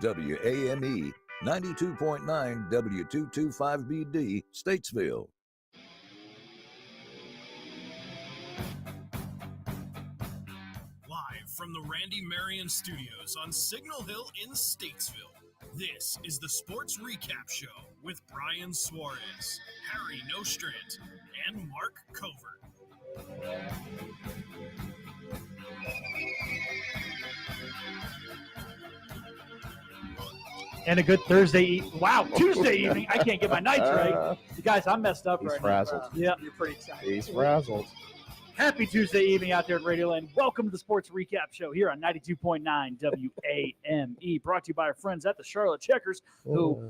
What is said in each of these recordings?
WAME 92.9 W225BD, Statesville. Live from the Randy Marion Studios on Signal Hill in Statesville, this is the Sports Recap Show with Brian Suarez, Harry Nostrand, and Mark Covert. And a good Tuesday evening. I can't get my nights right. You guys, I'm messed up He's right frazzled. now. Yeah. You're pretty excited. He's frazzled. Happy Tuesday evening out there at Radio Land. Welcome to the Sports Recap Show here on 92.9 WAME. Brought to you by our friends at the Charlotte Checkers, who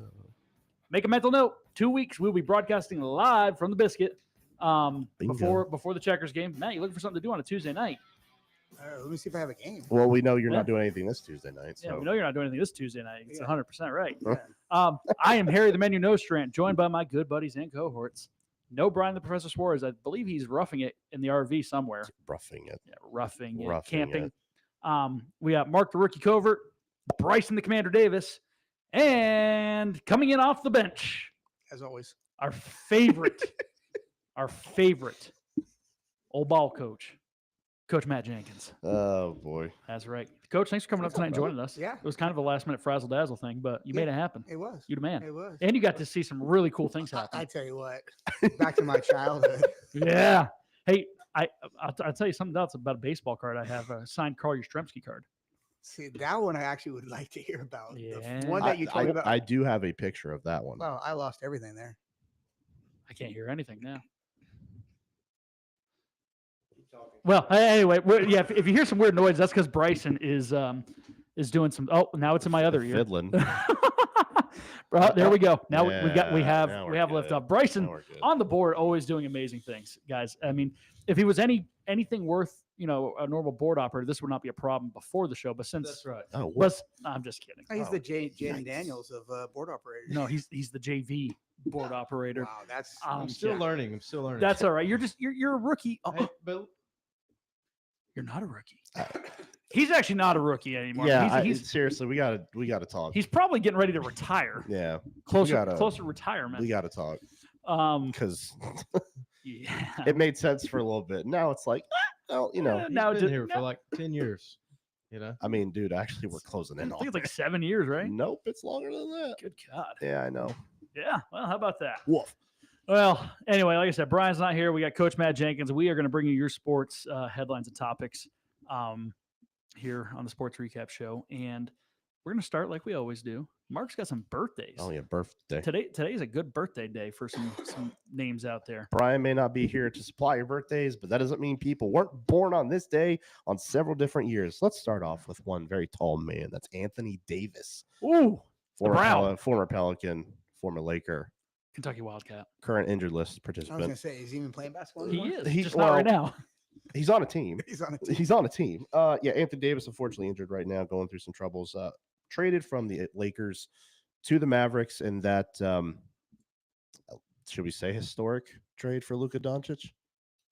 make a mental note. 2 weeks, we'll be broadcasting live from the Biscuit before the Checkers game. Matt, you looking for something to do on a Tuesday night? Let me see if I have a game. Well, we know you're not doing anything this Tuesday night. So. Yeah, we know you're not doing anything this Tuesday night. It's 100% right. Yeah. I am Harry the Menu Nostrand, joined by my good buddies and cohorts. No Brian the Professor Suarez. I believe he's roughing it in the RV somewhere. Roughing it. Yeah, roughing it, Roughing camping. it. We got Mark the Rookie Covert, Bryson the Commander Davis, and coming in off the bench, As always. our favorite old ball coach, Coach Matt Jenkins. Oh, boy. That's right. Coach, thanks for coming up tonight and joining us. Yeah. It was kind of a last-minute frazzle-dazzle thing, but you made it happen. It was. You the man. It was. And you got to see some really cool things I happen. tell you what, back to my childhood. Yeah. Hey, I'll tell you something else about a baseball card. I have a signed Carl Yastrzemski card. See, that one I actually would like to hear about. Yeah. The one that you told me about. I do have a picture of that one. Well, I lost everything there. I can't hear anything now. Well, anyway, if you hear some weird noise, that's because Bryson is doing some. Oh, now it's in my other ear. Fiddling. Bro, there we go. Now we Now have we're lift good. off. Bryson Now we're good. on the board, always doing amazing things, guys. I mean, if he was anything worth a normal board operator, this would not be a problem before the show. But since right. Oh, what? I'm just kidding. He's Oh, the Jaden yikes. Daniels of board operators. No, he's the JV board operator. Wow, that's I'm still learning. That's all right. You're a rookie. Oh, But you're not a rookie. He's actually not a rookie anymore. Yeah, he's seriously, we gotta talk. he's probably getting ready to retire. Yeah, Closer gotta- retirement. we gotta talk because Yeah. it made sense for a little bit. Now it's like, well, he's Now been just- here no. for like 10 years. I mean, dude, actually, we're closing in I on think it's like it. 7 years, right? Nope, it's longer than that. Good God. Yeah, I know. Yeah. Well, how about that? Woof. Well, anyway, like I said, Brian's not here. We got Coach Matt Jenkins. We are going to bring you your sports headlines and topics here on the Sports Recap Show. And we're going to start like we always do. Mark's got some birthdays. Oh yeah, birthday. Today's a good birthday day for some names out there. Brian may not be here to supply your birthdays, but that doesn't mean people weren't born on this day on several different years. Let's start off with one very tall man. That's Anthony Davis, Ooh, Brown. former Pelican, former Laker, Kentucky Wildcat. current injured list I was participant. gonna say, is he even playing basketball He anymore? is. He- just not right now. He's on a team. He's on a team. He's on a team. Yeah, Anthony Davis, unfortunately injured right now, going through some troubles. Traded from the Lakers to the Mavericks in that, should we say, historic trade for Luka Doncic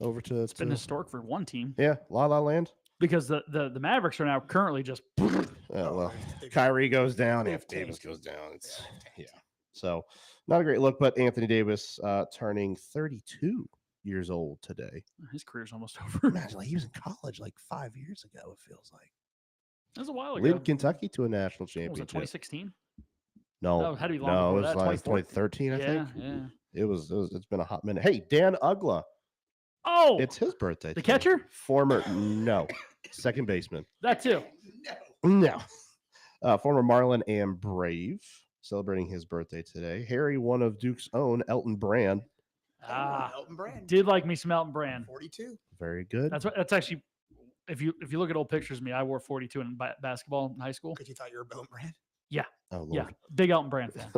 over to. It's been historic for one team Yeah, La La Land. because the Mavericks are now currently just Well, Kyrie goes down, They've Anthony Davis tanked. goes down. It's Yeah. so not a great look, but Anthony Davis turning 32 years old today. his career's almost over. Imagine, like, he was in college like 5 years ago. It feels like That was a while ago. led Kentucky to a national What was it, championship. 2016? No, No, it had to be long no, before it was that, like 2014. 2013. I Yeah, think yeah. It's been a hot minute. Hey, Dan Ugla, Oh, it's his birthday. the today. catcher? No, second baseman. That too. No. Former Marlin and Brave celebrating his birthday today. Harry, one of Duke's own, Elton Brand. Elton Brand. Did like me some Elton Brand. 42. Very good. That's actually, if you look at old pictures of me, I wore 42 in basketball in high school. Because you thought you were Elton Brand. Oh, Lord. Yeah, big Elton Brand fan.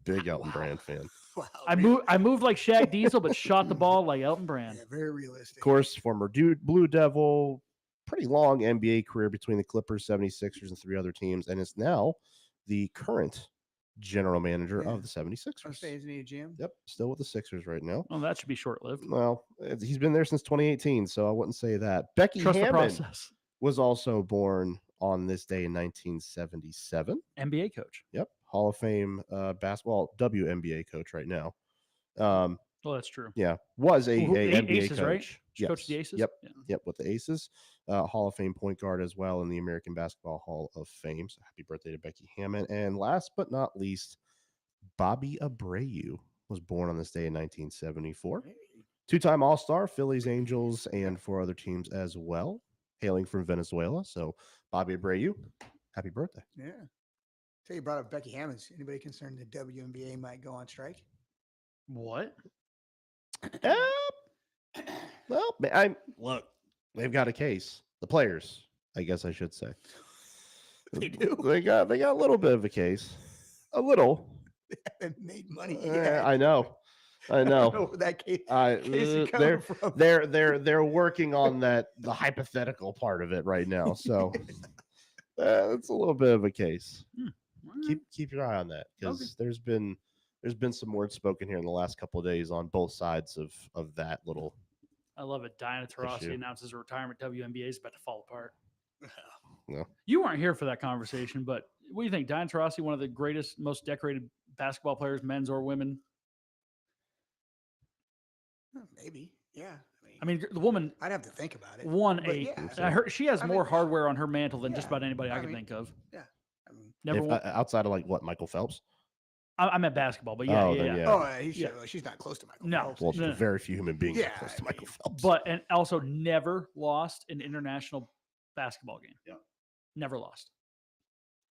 Big Elton Wow. Brand fan. Wow. I moved like Shaq Diesel, but shot the ball like Elton Brand. Yeah, very realistic. Of course, former Blue Devil, pretty long NBA career between the Clippers, 76ers, and 3 other teams, and is now the current general manager Yeah. of the I'll 76ers. say, isn't he a GM? Yep, still with the Sixers right now. Well, that should be short lived. Well, he's been there since 2018, so I wouldn't say that. Becky Trust the Hammond process. was also born on this day in 1977. NBA coach. Yep. Hall of Fame basketball, WNBA coach right now. Well, that's true. Yeah, was a NBA Aces, coach. right? She coached the Aces? Yep, Yeah. yep, with the Aces. Hall of Fame point guard as well in the American Basketball Hall of Fame. So happy birthday to Becky Hammon. And last but not least, Bobby Abreu was born on this day in 1974. Two-time All-Star, Phillies, Angels, and 4 other teams as well, hailing from Venezuela. So Bobby Abreu, happy birthday. Yeah. So you brought up Becky Hammons. Anybody concerned the WNBA might go on strike? What? Well, look, they've got a case. The players, I guess I should say. They do. They got a little bit of a case. A little. They haven't made money Yeah, yet. I know. I I know. don't know where that case is They're coming from. they're working on the hypothetical part of it right now. So it's a little bit of a case. Keep your eye on that because there's been some words spoken here in the last couple of days on both sides of that little. I love it. Diana Taurasi Issue. announces her retirement. WNBA is about to fall apart. No. You weren't here for that conversation, but what do you think? Diana Taurasi, one of the greatest, most decorated basketball players, men's or women. Maybe. Yeah. I mean, the woman I'd have to think about it. won But a. yeah, She has I more mean, hardware on her mantle than just yeah, about anybody I I can mean, think of. I mean, Never. won, Outside of like what Michael Phelps. I'm at basketball, but yeah, Oh, yeah, then yeah. yeah. oh, he should, she's not close to Michael No. Phelps. Well, No. very few human beings are Yeah, close to I Michael mean, Phelps. But and also never lost an international basketball game. Yeah. Never lost.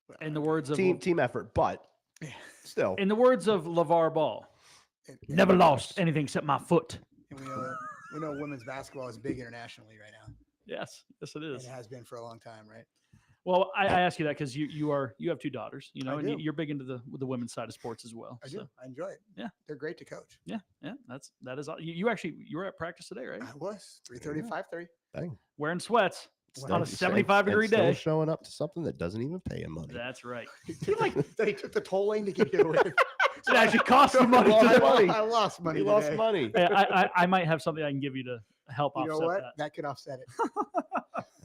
Well, In the words of team effort, but yeah. still. in the words of LeVar Ball, And- never and- lost anything except my foot. And we know women's basketball is big internationally right now. Yes, yes, it And is. it has been for a long time, right? Well, I ask you that because you have 2 daughters, you know, I and do. you're big into the women's side of sports as well. I so, do. I enjoy it. Yeah. They're great to coach. Yeah, that is all. You actually you were at practice today, right? I was 3:30, 5:30. Dang. Wearing sweats on a Still- 75-degree still day. showing up to something that doesn't even pay him money. That's right. They took the toll lane to get here with. It actually cost you money. Lost today. money. I lost money. He lost today. money. Hey, I might have something I can give you to help You know offset what? that. That could offset it.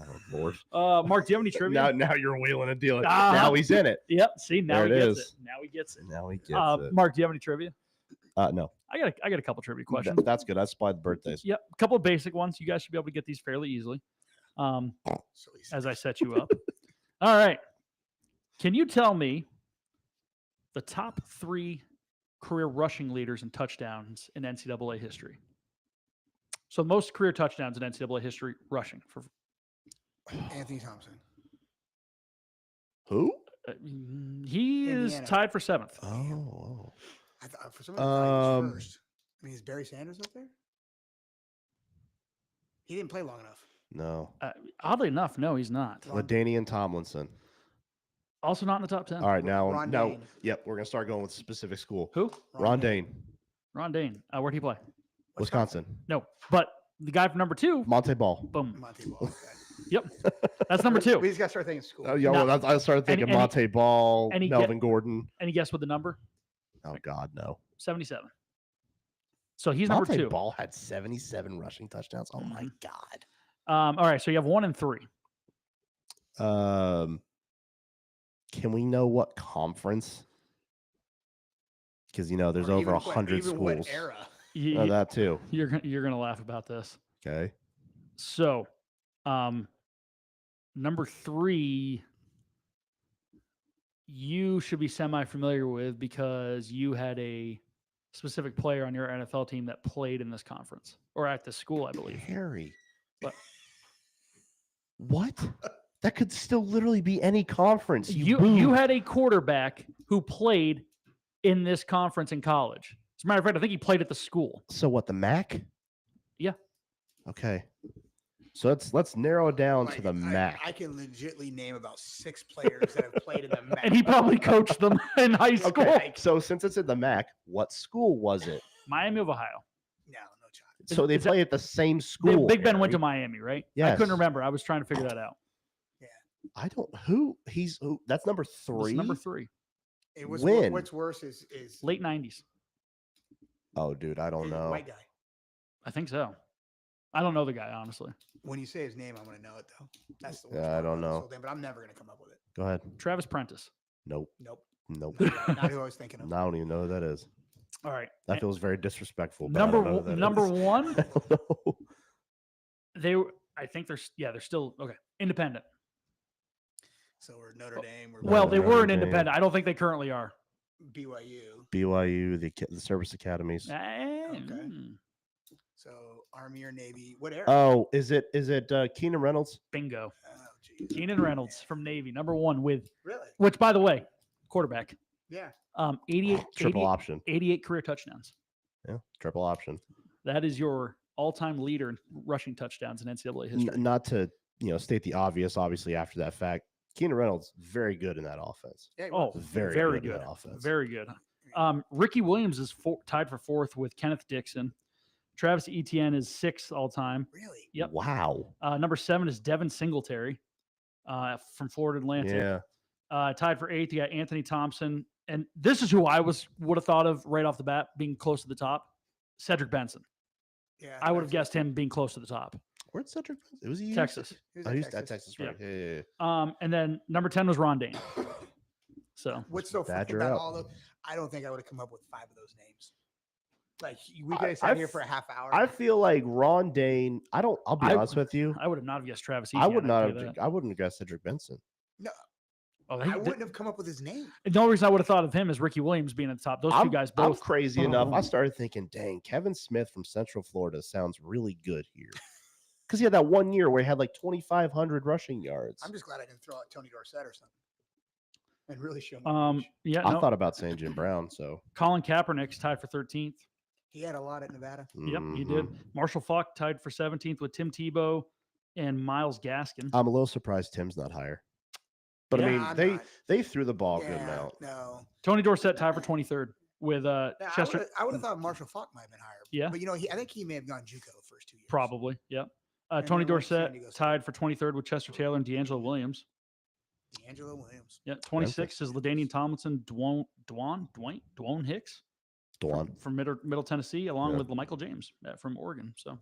Oh, Lord. Mark, do you have any trivia? Now you're wheeling a deal. Ah. Now he's in it. Yep. See, now There he it gets is. it. Now he gets it. Now he gets it. Mark, do you have any trivia? No. I got a couple trivia questions. That's good. That's by the birthdays. Yep, a couple of basic ones. You guys should be able to get these fairly easily. So easy. As I set you up. All right. Can you tell me the top 3 career rushing leaders in touchdowns in NCAA history? So most career touchdowns in NCAA history rushing for Anthony Thompson. Who? he is Indiana. tied for 7th. Oh. I thought for some reason I thought he was Um, first. I mean, is Barry Sanders up there? He didn't play long enough. No. Oddly enough, no, he's not. Ron- LaDainian Tomlinson. Also not in the top 10. All right, now Ron no. Dane. Yep, we're gonna start going with specific school. Who? Ron Dane, Ron Dane. Where'd he play? Wisconsin. No, but the guy for number 2, Monte Ball. boom. Monty Ball. Okay. Yep. That's number 2. We just got to start thinking school. Oh, yeah, No. well, I started thinking Any- Monte Ball, any Melvin Gordon. Any guess what the number? Oh God, no. 77. So he's number Monte 2. Ball had 77 rushing touchdowns. Oh my God. All right, so you have 1 and 3. Can we know what conference? Because there's Or over even what- 100 even schools. What era? You, Oh, that too. you're gonna laugh about this. Okay. So, number 3, you should be semi-familiar with because you had a specific player on your NFL team that played in this conference or at this school, I believe. Harry. What? What? That could still literally be any conference. You boob. had a quarterback who played in this conference in college. As a matter of fact, I think he played at the school. So what? The MAC? Yeah. Okay. So let's narrow it down to Like, the MAC. I can legitly name about 6 players that have played in the MAC. And he probably coached them in high school. Okay. So since it's in the MAC, what school was it? Miami of Ohio. No chance. So they Is that- play at the same school. Big Ben went to Harry. Miami, right? I Yes. couldn't remember. I was trying to figure that out. I don't. Who? Who? That's number It was 3. number 3, It was When? what's worse is late 90s. Oh, dude, I don't is know. white guy. I think so. I don't know the guy, honestly. When you say his name, I'm going to know it, though. That's the worst Yeah, I part don't about this know. whole thing, but I'm never going to come up with it. Go ahead. Travis Prentice. Nope. Nope. Nope. Not who I was thinking of. I don't even know who that is. All right. That feels very disrespectful. But Number I don't know who that number is. one, I don't know. I think they're still okay. Independent. So we're Notre Dame. We're Well, they Notre were an Dame. independent. I don't think they currently are. BYU. BYU, the service academies. So Army or Navy. What era? Oh, is it Keenan Reynolds? Bingo. Oh, geez. Keenan Reynolds from Navy, number one with Really? which, by the way, quarterback. Yeah. 88, Triple 88 option. 88 career touchdowns. Yeah, triple option. That is your all-time leader in rushing touchdowns in NCAA history. Not to state the obvious. Obviously, after that fact, Keenan Reynolds very good in that offense. Yeah, he Oh, was. Very very good in good. that offense. Very good. Ricky Williams is tied for fourth with Kenneth Dixon. Travis Etienne is sixth all-time. Really? Yep. Wow. Number 7 is Devin Singletary from Florida Atlantic. Yeah. Tied for eighth, you got Anthony Thompson. And this is who I would have thought of right off the bat being close to the top. Cedric Benson. Yeah. I would have guessed him being close to the top. Where'd Cedric? It was he Texas. He was Oh, at he was at Texas. Texas, right? Yeah. And then number 10 was Ron Dane. So What's so funny Badger about up. all those? I don't think I would have come up with 5 of those names. Like we could have sat here for a half hour. I feel like Ron Dane. I'll be honest with you. I would have not guessed Travis I Etienne. would not I'll tell you have. that. I wouldn't have guessed Cedric Benson. no, Oh, I wouldn't have come up with his name. the only reason I would have thought of him is Ricky Williams being at the top. Those two guys I'm both. crazy enough. I started thinking, dang, Kevin Smith from Central Florida sounds really good here. Because he had that 1 year where he had like 2,500 rushing yards. I'm just glad I didn't throw out Tony Dorsett or something. And really show me. Yeah, I no, thought about saying Jim Brown. So Colin Kaepernick's tied for 13th. He had a lot at Nevada. Yep, he did. mhm. Marshall Falk tied for 17th with Tim Tebow and Miles Gaskin. I'm a little surprised Tim's not higher. But I Yeah, mean, I'm they not. threw the ball a good Yeah, amount. no. Tony Dorsett tied for 23rd with Yeah, Chester. I would have thought Marshall Falk might have been higher. Yeah. But I think he may have gone JUCO the first 2 years. Probably, yep. And Tony then went to San Dorsett Diego State. tied for 23rd with Chester Taylor and D'Angelo Williams. D'Angelo Williams. Yeah, 26 is LaDainian Tomlinson, Dwayne Hicks Dwan. from Middle Tennessee, along Yeah. with LaMichael James from Oregon. So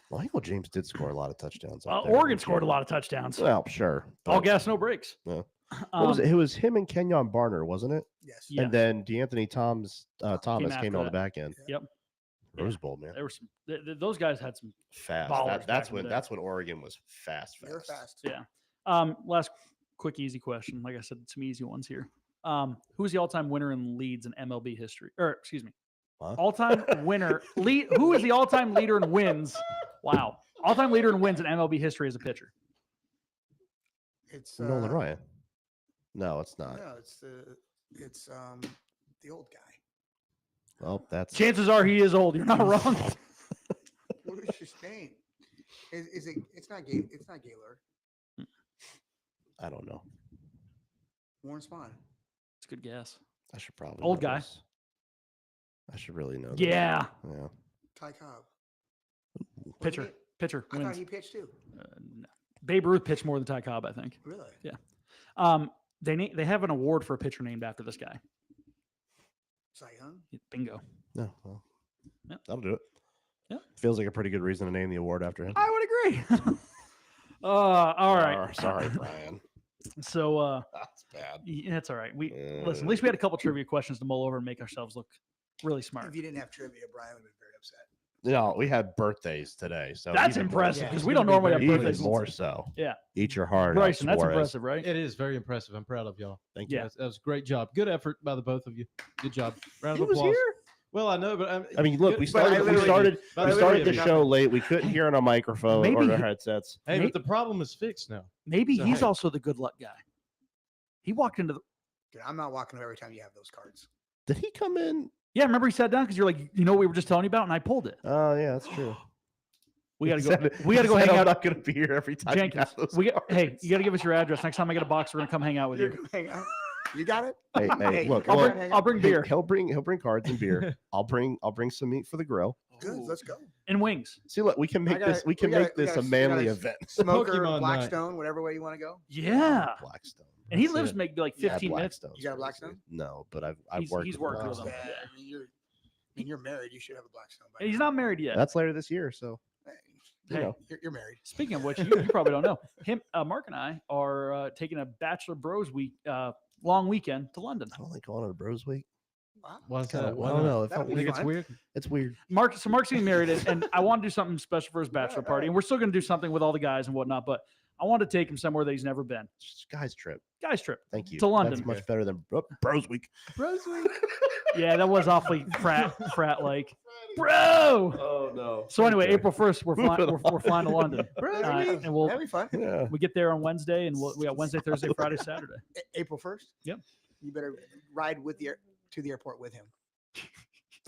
Michael James did score a lot of touchdowns. Oregon scored a lot of touchdowns. Well, sure. All but- gas, no breaks. Yeah. What was it? It was him and Kenyon Barner, wasn't it? Yes. Yeah. And then DeAnthony Thomas after came on the that. back end. Yep. Rose Bowl, man. There were some. Those guys had some. Fast. Ballers back That's in the when day. Oregon was fast. They were fast. Yeah. Last quick, easy question. Like I said, some easy ones here. Who's the all-time winner in leads in MLB history? Or excuse me, Huh? all-time winner. Who is the all-time leader in wins? Wow, all-time leader in wins in MLB history as a pitcher. It's Nolan Ryan. No, it's not. No, it's the old guy. Well, that's Chances are he is old. You're not wrong. What is his name? Is it? It's not Gay. It's not Gaylord. I don't know. Warren Spahn. It's a good guess. I should probably Old know guy. this. I should really know. This. Yeah, Yeah. Ty Cobb. pitcher. Pitcher I thought wins. he pitched too. No. Babe Ruth pitched more than Ty Cobb, I think. Really? They have an award for a pitcher named after this guy. Cy Young. Bingo. No. Well, Yep. that'll do it. Yeah. Feels like a pretty good reason to name the award after him. I would agree. All right. Sorry, Brian. So That's bad. that's all right. We listen. At least we had a couple trivia questions to mull over and make ourselves look really smart. If you didn't have trivia, Brian would have been very upset. No, we had birthdays today, so That's even more- impressive Yeah, because it's we gonna don't be normally have very Even birthdays. more so. Yeah. Eat your heart out, Bryson, that's Suarez. impressive, right? It is very impressive. I'm proud of y'all. Thank you. Yeah. That was a great job. Good effort by the both of you. Good job. Round He of was applause. here. Well, I know, but I mean, look, we But I started. We literally- started. but We I started literally the did show late. We couldn't hear on a microphone Maybe or their he- headsets. Hey, Maybe- but the problem is fixed now. Maybe So, he's hey. also the good luck guy. He walked into the. Dude, I'm not walking up every time you have those cards. Did he come in? Yeah, remember he sat down because you're like, you know what we were just telling you about, and I pulled it. Oh, yeah, that's true. We got to He go. said- We got to he go said, hang I'm out. not going to be here every time. you Jenkins, have those hey, cards." you got to give us your address. Next time I get a box, we're gonna come hang out with You're you. gonna hang out? You got it? Hey, Hey, look, I'll look, bring, I'll bring he- beer He'll bring cards and beer. I'll bring some meat for the grill. Good. Ooh. Let's go. and wings. See, look, we can make gotta- this. We can we gotta- make we this a gotta- we manly gotta- event. Smoker, Pokemon night. Blackstone, whatever way you want to go. Yeah, Blackstone. and he That's lives it. maybe like Yeah, 15 minutes. Blackstone's You got a crazy. Blackstone? No, but I've He's worked. worked with with Blackstone. them. Yeah, I mean, you're married. You should have a Blackstone. by And he's now. not married yet. That's later this year, so Hey, you Hey. know, You're married. Speaking of which, you probably don't know. Mark and I are taking a Bachelor Bros week, long weekend to London. I don't like calling it a Bros Week. Wow. Why is Kinda- that? Why I don't not? know. It That'll felt be You think weird. it's fun. weird? It's weird. So Mark's getting married, and I want to do something special for his bachelor Right, party, right. and we're still going to do something with all the guys and whatnot. But I want to take him somewhere that he's never been. It's just guys trip. Guys trip. Thank you. To London. That's much better than Bros Week. Bros week. Yeah, that was awfully frat like, bro. Oh no. So anyway, April 1st, we're flying. We're flying to London, Bros and we'll That'll be fun. Yeah. we get there on Wednesday, and we got Wednesday, Thursday, Friday, Saturday. April 1st. Yep. You better ride with to the airport with him.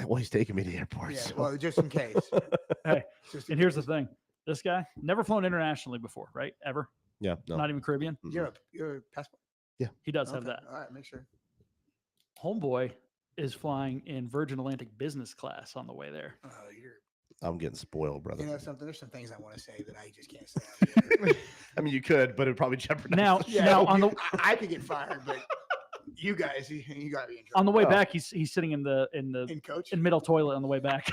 Well, he's taking me to the airport. Yeah. so- Well, just in case. Hey, Just in and here's the case. thing: this guy never flown internationally before, right? Ever? yeah. No. Not even Caribbean. Mhm. You're a passport. He does have Okay, that. All right. Make sure. Homeboy is flying in Virgin Atlantic business class on the way there. Oh, you're. I'm getting spoiled, brother. You know something? There's some things I want to say that I just can't say. On the air. I mean, you could, but it'd probably jeopardize. Now, the Yeah, now show. on the I could get fired, but you guys, you got to be in trouble. on the way Oh. back, he's sitting in the in coach. middle toilet on the way back.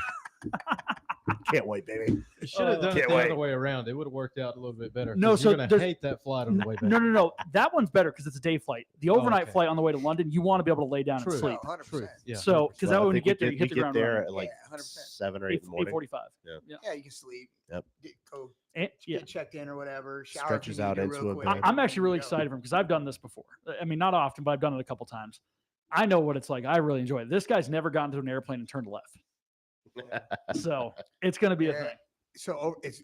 Can't wait, baby. You should have done it Can't the wait. other way around. It would have worked out a little bit better. No, 'cause so you're gonna there's- hate that flight on the way back. No. That one's better because it's a day flight. The overnight okay. flight on the way to London, you want to be able to lay down True. and sleep. Oh, 100%. True. Yeah. So, because that Well, way I when you think we get there, get- you hit the we ground get there running. at like Yeah, 100%. 7 or 8 in the morning. 8:45. Yeah, you can sleep. Yep. Go Yeah. get checked in or whatever. Shower Stretches if you need out to into real a quick, bed. I'm actually really go. excited for him because I've done this before. I mean, not often, but I've done it a couple times. I know what it's like. I really enjoy it. This guy's never gotten to an airplane and turned left, so it's going to be a Yeah. thing. So it's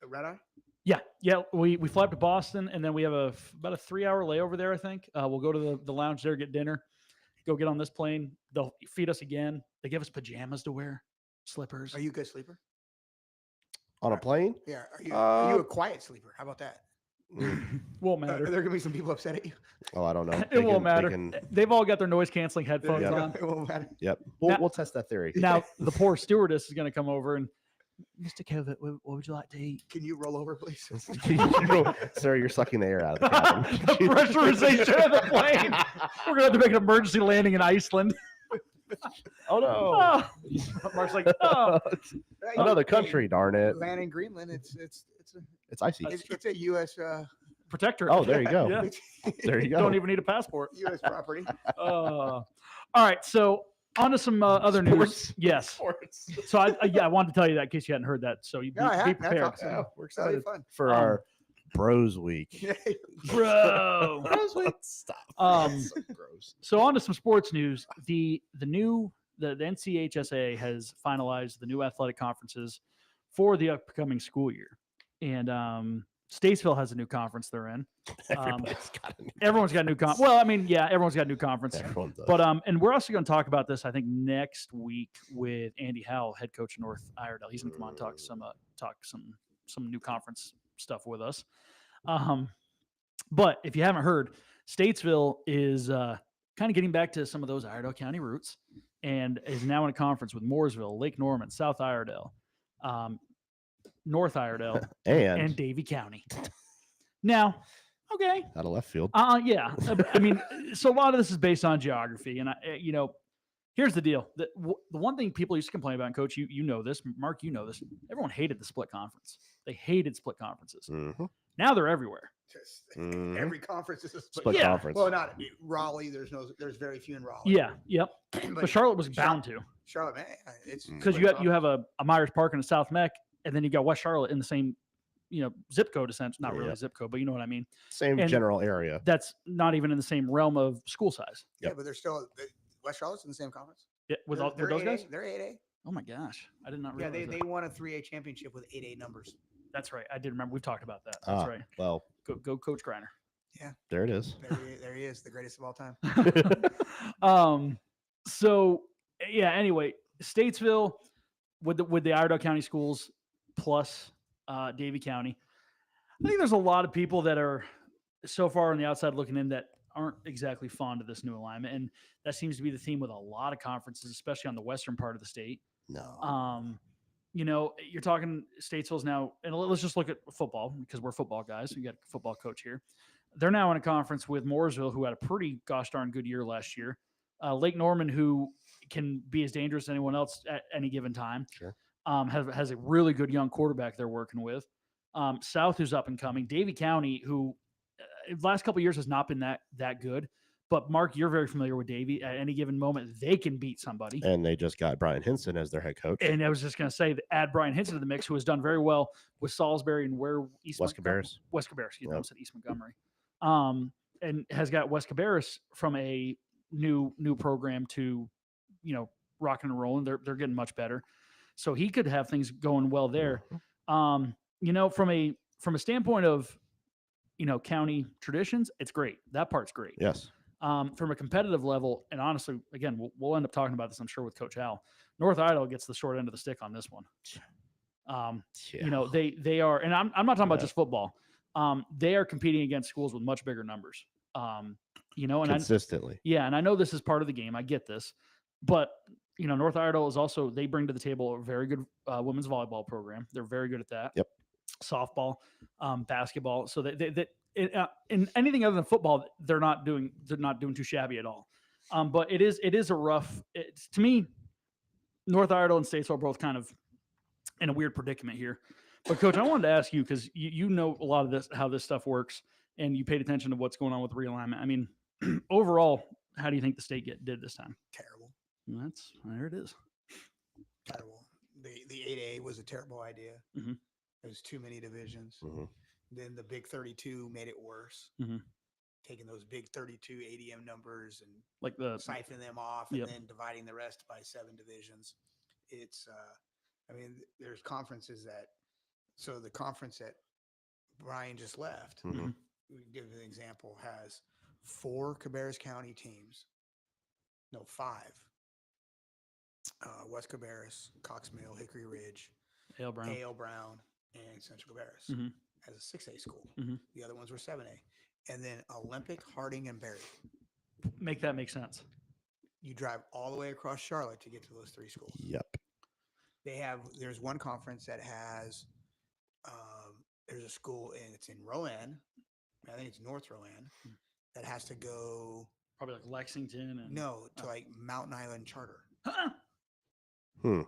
a red eye. Yeah. We fly up to Boston, and then we have about a 3-hour layover there. I think we'll go to the lounge there, get dinner, go get on this plane. They'll feed us again. They give us pajamas to wear, slippers. Are you a good sleeper? On a plane? Yeah. Are you Uh, a quiet sleeper? How about that? Won't Are matter. there gonna be some people upset at you? Oh, I don't know. It won't matter. They've all got their noise canceling headphones Yeah. on. It won't matter. Yep. Now- We'll test that theory. Now the poor stewardess is going to come over and, Mr. Kovac, what would you like to eat? Can you roll over, please? Sir, you're sucking the air out of the cabin. The pressurization of the plane. We're gonna have to make an emergency landing in Iceland. Oh no. Oh. Mark's like, oh. Another country, darn it. Land in Greenland. It's It's icy. it's a U.S. Protector. Oh, there you go. Yeah. There you go. Don't even need a passport. U.S. property. All right, so on to some other news. Sports. Yes. Sports. So I wanted to tell you that in case you hadn't heard that. So you No, I be have. That's prepared. awesome. Yeah, we're That'll be excited fun. for our Bros Week. Bro. Bros Week. Stop. Um, That's so gross. So on to some sports news. The NCHSA has finalized the new athletic conferences for the upcoming school year, and Statesville has a new conference they're in. Everybody's got a new Everyone's got a new conference. Well, I mean, yeah, everyone's got a new conference. Everyone does. But and we're also going to talk about this, I think, next week with Andy Howell, head coach of North Iredell. He's going to come on and talk some new conference stuff with us. But if you haven't heard, Statesville is kind of getting back to some of those Iredell County roots, and is now in a conference with Mooresville, Lake Norman, South Iredell, North Iredell, and Davie County. Now, okay, out of left field. yeah. I mean, so a lot of this is based on geography, and here's the deal: the one thing people used to complain about, and Coach, you know this, Mark, you know this. Everyone hated the split conference. They hated split conferences. Mhm. Now they're everywhere. Just Mhm. every conference is a Split Yeah. conference. Well, not Raleigh. There's very few in Raleigh. Yeah, yep. But Charlotte was bound to, Charlotte, man, it's because split you have conference. a Myers Park and a South Mech, and then you got West Charlotte in the same zip code, essentially. Not really Yeah. a zip code, but you know what I mean. Same and- general area. That's not even in the same realm of school size. Yeah, Yep. but they're still West Charlotte's in the same conference. Yeah, with They're those 8A. guys. They're 8A. Oh my gosh, I did not Yeah, realize they that. won a 3A championship with 8A numbers. That's right. I did remember. We've talked about that. That's right. Well, Go Coach Griner. there it is. There he is, the greatest of all time. So yeah, anyway, Statesville with the Iredell County schools plus Davie County. I think there's a lot of people that are so far on the outside looking in that aren't exactly fond of this new alignment. And that seems to be the theme with a lot of conferences, especially on the western part of the state. No. You're talking Statesville's now, and let's just look at football because we're football guys. We got a football coach here. They're now in a conference with Mooresville, who had a pretty gosh darn good year last year. Lake Norman, who can be as dangerous as anyone else at any given time. Sure. has a really good young quarterback they're working with. South, who's up and coming. Davie County, who the last couple of years has not been that good. But Mark, you're very familiar with Davie. At any given moment, they can beat somebody. And they just got Brian Hinson as their head coach. And I was just going to say, add Brian Hinson to the mix, who has done very well with Salisbury and West Cabarrus. West Cabarrus, excuse me, I Yep. said East Montgomery. And has got West Cabarrus from a new program to, rocking and rolling. They're getting much better. So he could have things going well there. From a standpoint of, county traditions, it's great. That part's great. Yes. From a competitive level, and honestly, again, we'll end up talking about this, I'm sure, with Coach Al. North Idaho gets the short end of the stick on this one. They are, and I'm not talking about just football. They are competing against schools with much bigger numbers. And consistently. and I know this is part of the game. I get this, but North Idaho is also, they bring to the table a very good women's volleyball program. They're very good at that. Yep. Softball, basketball. So in anything other than football, they're not doing too shabby at all. But it is a rough. To me, North Idaho and Statesville are both kind of in a weird predicament here. But Coach, I wanted to ask you, because you know a lot of this, how this stuff works, and you paid attention to what's going on with realignment. I mean, overall, how do you think the state did this time? Terrible. There it is. Terrible. The 8A was a terrible idea. Mhm. There's too many divisions. Mhm. Then the big 32 made it worse. Mhm. Taking those big 32 ADM numbers and Like the siphoning them off and Yep. then dividing the rest by 7 divisions. It's, there's conferences so the conference that Brian just left, Mhm. we give an example, has 4 Cabarrus County teams. No, 5. West Cabarrus, Cox Mill, Hickory Ridge, Ale Brown. A.L. Brown, and Central Cabarrus Mhm. as a 6A school. Mhm. The other ones were 7A. And then Olympic, Harding, and Berry. Make that make sense. You drive all the way across Charlotte to get to those 3 schools. Yep. There's one conference that has, there's a school, and it's in Rowan. I think it's North Rowan, that has to go, Probably like Lexington and to like Mountain Island Charter. Hmm.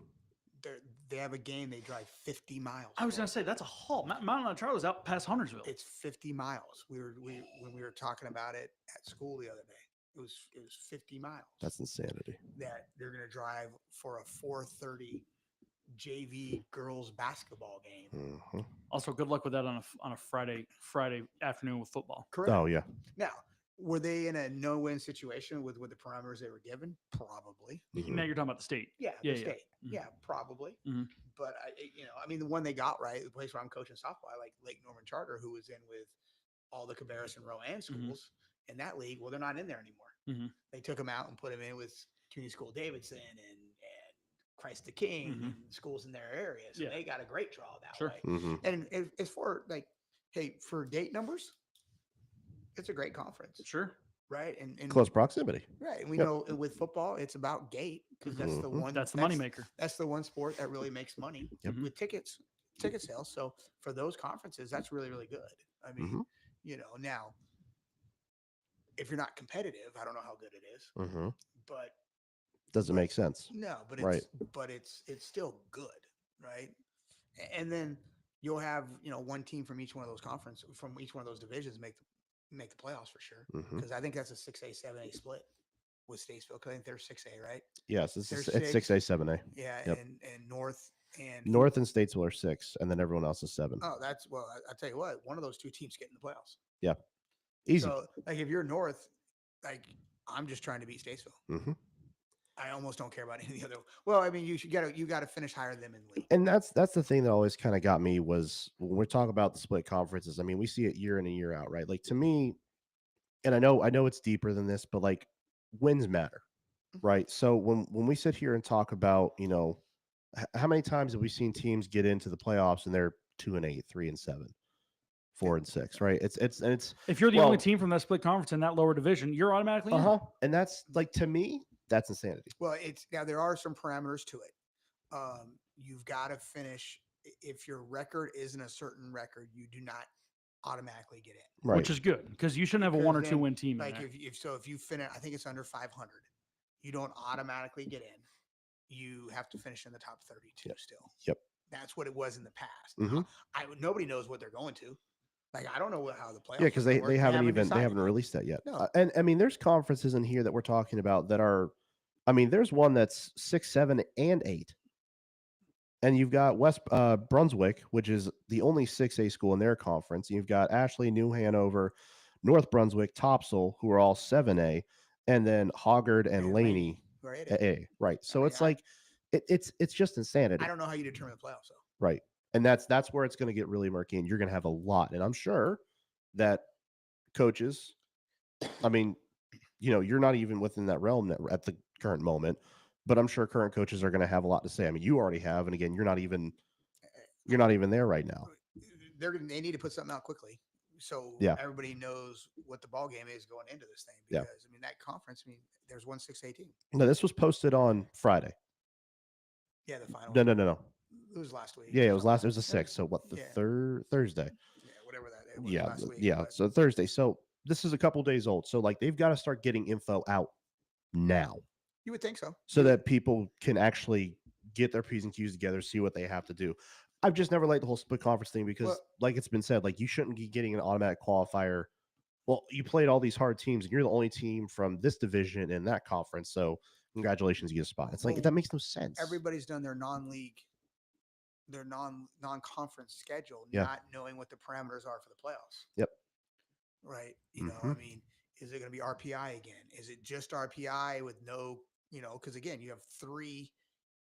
They have a game, they drive 50 miles. I was for gonna it. say that's a haul. Mountain Charlie's out past Huntersville. It's 50 miles. When we were talking about it at school the other day, it was 50 miles. That's insanity. That they're going to drive for a 4:30 JV girls basketball game. Mhm. Also, good luck with that on a Friday afternoon with football. Correct. Oh, yeah. Now, were they in a no-win situation with the parameters they were given? Probably. Mhm. Now you're talking about the state. Yeah, Yeah, the yeah. state. Mhm. Yeah, probably. Mhm. But the one they got right, the place where I'm coaching softball, I like Lake Norman Charter, who was in with all the Cabarrus and Rowan schools in that league. Well, they're not in there anymore. Mhm. They took them out and put them in with Community School Davidson and Christ the King and schools in their area. So Yeah. they got a great draw that Sure. way. Mhm. And as for for date numbers, it's a great conference, Sure. right? And Close proximity. right. And we Yep. know with football, it's about gate because that's the Mhm. one. That's the moneymaker. That's the one sport that really makes money Yep. with ticket sales. So for those conferences, that's really, really good. I mean, now if you're not competitive, I don't know how good it is, Mm-hmm. but Doesn't make sense. no, but Right. it's still good, right? And then you'll have one team from each one of those divisions make the playoffs for sure. Mhm. Because I think that's a 6A 7A split with Statesville. Because I think they're 6A, right? Yes, They're it's 6A, 7A. Yeah, Yep. and North and North and Statesville are 6, and then everyone else is 7. Oh, I tell you what, one of those 2 teams get in the playoffs. Easy. So, if you're North, I'm just trying to beat Statesville. Mm-hmm. I almost don't care about any of the other. Well, I mean, you got to finish higher than them in league. And that's the thing that always kind of got me was when we talk about the split conferences. I mean, we see it year in and year out, right? Like to me, and I know it's deeper than this, but like wins matter, right? So when we sit here and talk about, how many times have we seen teams get into the playoffs and they're 2-8, 3-7, 4-6, right? It's If you're the Well- only team from that split conference in that lower division, you're automatically in. and that's like to me, that's insanity. Well, there are some parameters to it. You've got to finish. If your record isn't a certain record, you do not automatically get in. Right. Which is good because you shouldn't have a Because 1 or then, 2 win team. If you finish, I think it's under 500, you don't automatically get in. you have to finish in the top 32 still. Yep. That's what it was in the past. Mhm. Nobody knows what they're going to. Like, I don't know how the playoffs. Yeah, because are they, gonna they work. haven't even they decided haven't yet. released that yet. No. And I mean, there's conferences in here that we're talking about that are, I mean, there's one that's 6, 7, and 8, and you've got West Brunswick, which is the only 6A school in their conference. You've got Ashley, New Hanover, North Brunswick, Topsail, who are all 7A, and then Hoggard and Laney Who are at at it. A. Right. So mean, it's like it's just insanity. I don't know how you determine the playoffs though. Right. And that's where it's going to get really murky, and you're going to have a lot. And I'm sure that coaches, I mean, you're not even within that realm at the current moment, but I'm sure current coaches are going to have a lot to say. I mean, you already have, and again, you're not even there right now. They need to put something out quickly, so Yeah. everybody knows what the ball game is going into this thing. Yeah. Because I mean, that conference. I mean, there's 1 6A team. No, this was posted on Friday. Yeah, the final. No. It was last week. Yeah, or it was something. It was the 6th. So what, the Yeah. Thursday? Yeah, whatever that. It was Yeah, last week, yeah. but- So Thursday. So this is a couple days old. So like they've got to start getting info out now, You would think so. so that people can actually get their P's and Q's together, see what they have to do. I've just never liked the whole split conference thing because, Well- like it's been said, like you shouldn't be getting an automatic qualifier. Well, you played all these hard teams, and you're the only team from this division in that conference. So congratulations, you get a spot. It's like Well, that makes no sense. Everybody's done their non-league, their non-conference schedule, Yeah. not knowing what the parameters are for the playoffs. Yep. Right. You know, I Mhm. mean, is it going to be RPI again? Is it just RPI with no, because again, you have three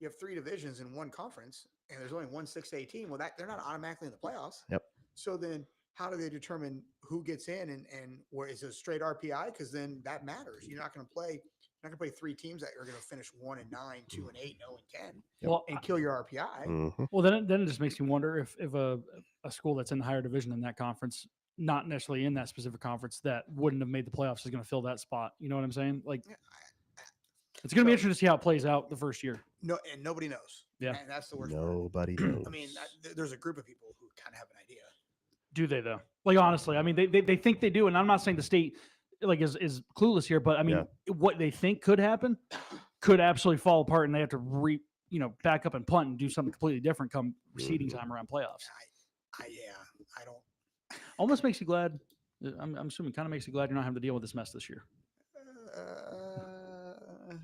divisions in one conference, and there's only 1 6A team. Well, they're not automatically in the playoffs. Yep. So then, how do they determine who gets in and where is it straight RPI? Because then that matters. You're not going to play 3 teams that are going to finish 1 and 9, 2 and 8, 0 and 10, Well, and kill your RPI. Mhm. well, then it just makes me wonder if a school that's in the higher division in that conference, not necessarily in that specific conference, that wouldn't have made the playoffs is going to fill that spot. You know what I'm saying? Like, Yeah, it's going to be So- interesting to see how it plays out the first year. No, and nobody knows. Yeah. And that's the worst part. Nobody knows. I mean, there's a group of people who kind of have an idea. Do they though? Like honestly, I mean, they think they do, and I'm not saying the state like is clueless here, but I mean, what they think could happen could absolutely fall apart, and they have to back up and punt and do something completely different come seeding time around playoffs. I don't. Almost makes you glad. I'm assuming kind of makes you glad you're not having to deal with this mess this year.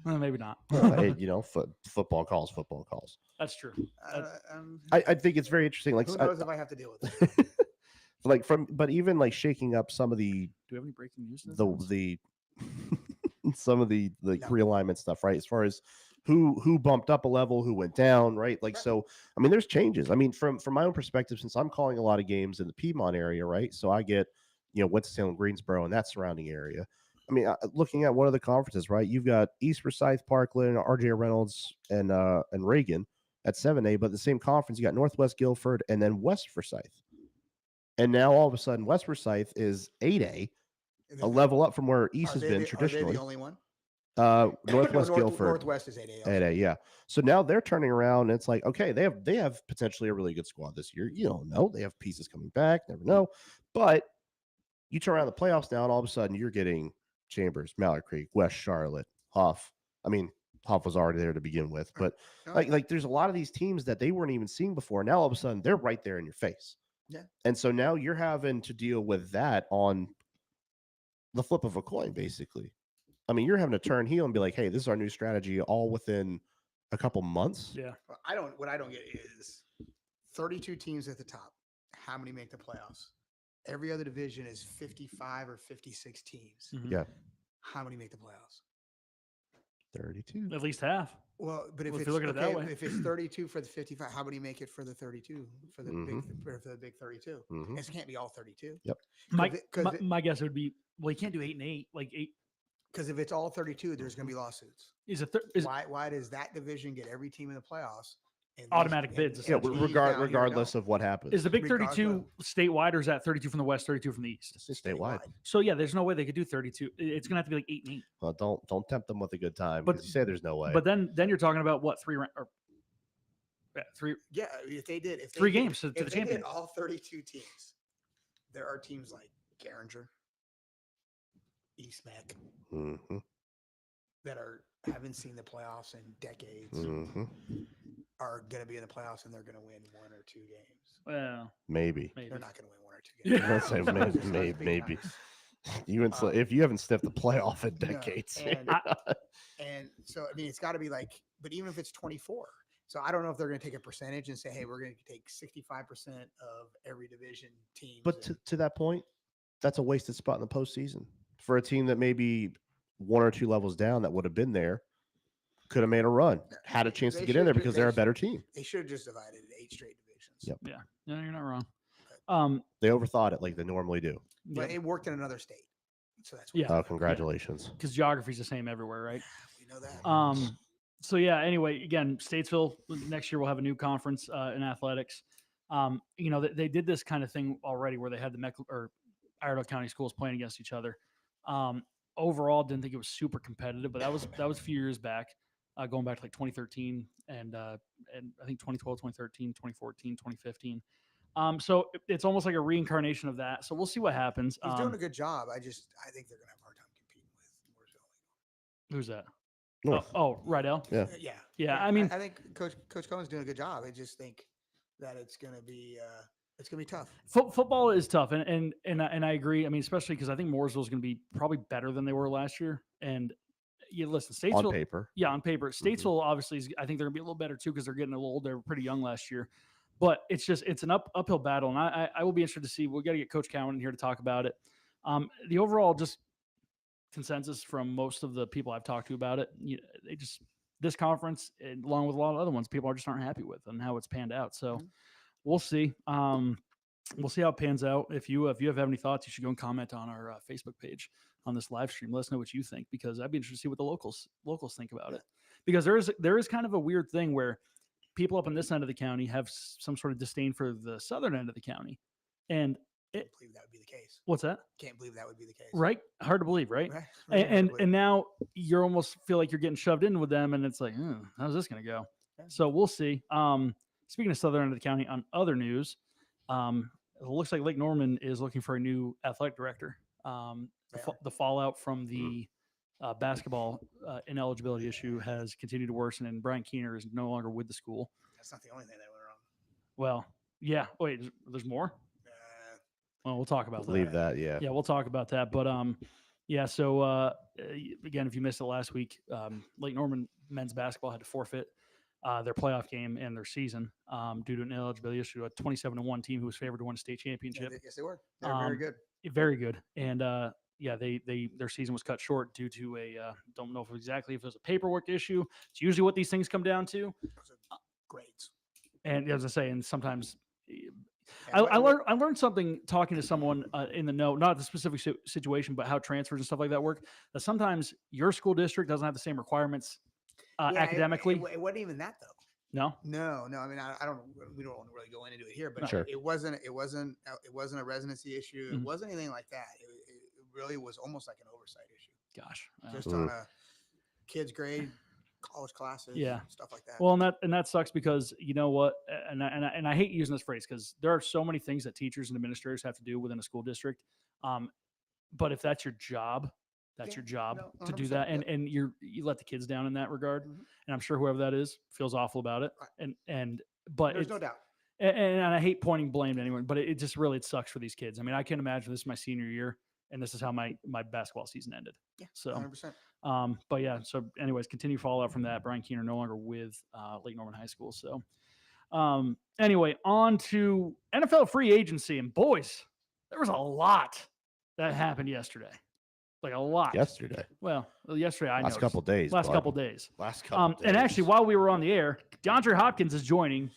Well, maybe not. Hey, football calls. That's true. I think it's very interesting. Like, Who knows if I have to deal with it? but even like shaking up some of the Do we have any breaking news? the some of the No. realignment stuff, right? As far as who bumped up a level, who went down, right? Like, so I mean, there's changes. I mean, from my own perspective, since I'm calling a lot of games in the Piedmont area, right? So I get Winston-Salem, Greensboro, and that surrounding area. I mean, looking at one of the conferences, right? You've got East Forsyth, Parkland, RJ Reynolds, and Reagan at 7A, but the same conference, you got Northwest Guilford and then West Forsyth. And now all of a sudden, West Forsyth is 8A, a level up from where East has been Are they traditionally. the only one? Northwest Guilford. Northwest is 8A. 8A, yeah. So now they're turning around, and it's like, okay, they have potentially a really good squad this year. You don't know. They have pieces coming back, never know. But you turn around the playoffs now, and all of a sudden you're getting Chambers, Mallard Creek, West Charlotte, Huff. I mean, Huff was already there to begin with, but like there's a lot of these teams that they weren't even seeing before. Now all of a sudden they're right there in your face. Yeah. And so now you're having to deal with that on the flip of a coin, basically. I mean, you're having to turn heel and be like, hey, this is our new strategy all within a couple months. Yeah. What I don't get is 32 teams at the top. How many make the playoffs? Every other division is 55 or 56 teams. Mhm. Yeah. How many make the playoffs? 32. At least half. Well, but if Well, if it's you look at it that okay, way. if it's 32 for the 55, how many make it for the 32 for the big 32? Mhm. It can't be all 32. My guess would be, well, you can't do 8 and 8. Like 8 Because if it's all 32, there's going to be lawsuits. is it Why does that division get every team in the playoffs? And Automatic and- bids, and Yeah, essentially. these down here regardless don't? of what happens. is the Big Regardless. 32 statewide, or is that 32 from the West, 32 from the East? It's statewide. So yeah, there's no way they could do 32. It's gonna have to be like 8 and 8. Well, don't tempt them with a good time. But- But you say there's no way. But then you're talking about what, 3 or three Yeah, if they did, if they 3 did- games to if the they did champion. all 32 teams, there are teams like Garinger, East Mac Mhm. that are haven't seen the playoffs in decades Mhm. are going to be in the playoffs and they're going to win 1 or 2 games. Well, Maybe. maybe. They're not going to win 1 or 2 Yeah. games. Let's say Let's maybe. just be Maybe. honest. You haven't if you haven't sniffed the playoff in No, decades. and- And so, I mean, it's got to be like, but even if it's 24, so I don't know if they're going to take a percentage and say, hey, we're going to take 65% of every division team. But to that point, that's a wasted spot in the postseason for a team that maybe 1 or 2 levels down that would have been there, could have made a run, had a chance to They get in there should- because they they're a should- better team. they should have just divided it 8 straight divisions. Yep. Yeah, you're not wrong. They overthought it like they normally do. But it worked in another state. So that's Yeah. Oh, congratulations. because geography's the same everywhere, right? we know that. So yeah. Anyway, again, Statesville next year will have a new conference in athletics. You know, they did this kind of thing already where they had the Iredell County schools playing against each other. Overall, didn't think it was super competitive, but that was a few years back, going back to like 2013 and I think 2012, 2013, 2014, 2015. So it's almost like a reincarnation of that. So we'll see what happens. He's doing a good job. I think they're going to have a hard time competing with Mooresville. Who's that? North. Oh, Rydell. Yeah. Yeah. I mean- I think Coach Cohen's doing a good job. I just think that it's going to be tough. Football is tough, and I agree. I mean, especially because I think Mooresville is going to be probably better than they were last year. And you listen, Statesville On paper. Yeah, on paper. Statesville obviously is, I think they're gonna be a little better too because they're getting a little older. They were pretty young last year. But it's an uphill battle. And I will be interested to see. We got to get Coach Cowan in here to talk about it. The overall just consensus from most of the people I've talked to about it, this conference, along with a lot of other ones, people just aren't happy with and how it's panned out. So we'll see. We'll see how it pans out. If you have any thoughts, you should go and comment on our Facebook page on this live stream. Let us know what you think, because I'd be interested to see what the locals think about it. Because there is kind of a weird thing where people up on this end of the county have some sort of disdain for the southern end of the county. And Can't believe that would be the case. what's that? Can't believe that would be the case. Right? Hard to believe, right? Right? Really hard to And believe. now you almost feel like you're getting shoved in with them, and it's like, how's this going to go? Yeah. So we'll see. Speaking of southern end of the county, on other news, it looks like Lake Norman is looking for a new athletic director. The fallout from the basketball ineligibility issue has continued to worsen, and Brian Keener is no longer with the school. That's not the only thing that went wrong. Well, yeah. Wait, there's more? Well, we'll talk about that. Leave that, yeah. Yeah, we'll talk about that. But yeah. So again, if you missed it last week, Lake Norman men's basketball had to forfeit their playoff game and their season due to an ineligibility issue. A 27-1 team who was favored to win a state championship. Yes, they were. They were very good. Very good. And yeah, their season was cut short due to don't know exactly if it was a paperwork issue. It's usually what these things come down to. Grades. And as I say, and sometimes Yeah, I learned something talking to someone in the know, not the specific situation, but how transfers and stuff like that work. That sometimes your school district doesn't have the same requirements Yeah, academically. It wasn't even that though. No. No. I mean, I don't. We don't really go into it here, but Sure. it wasn't a residency issue. It Mhm. wasn't anything like that. It really was almost like an oversight issue, Gosh. just on a kids' grade, college classes, Yeah. stuff like that. Well, and that sucks because you know what, and I hate using this phrase because there are so many things that teachers and administrators have to do within a school district. But if that's your job, that's Yeah, your job no, to do 100%, that, yep. and you let the kids down in that regard. Mhm. And I'm sure whoever that is feels awful about it. Right. But There's it's, no doubt. and I hate pointing blame to anyone, but it just really sucks for these kids. I mean, I can imagine this is my senior year, and this is how my basketball season ended. Yeah, So 100%. but yeah, so anyways, continue fallout from that. Brian Keener no longer with Lake Norman High School. So anyway, on to NFL free agency. And boys, there was a lot that happened yesterday. Like a lot. Yesterday. Well, yesterday I Last noticed. couple days. Last bud. couple days. Last couple And actually, days. while we were on the air, DeAndre Hopkins is joining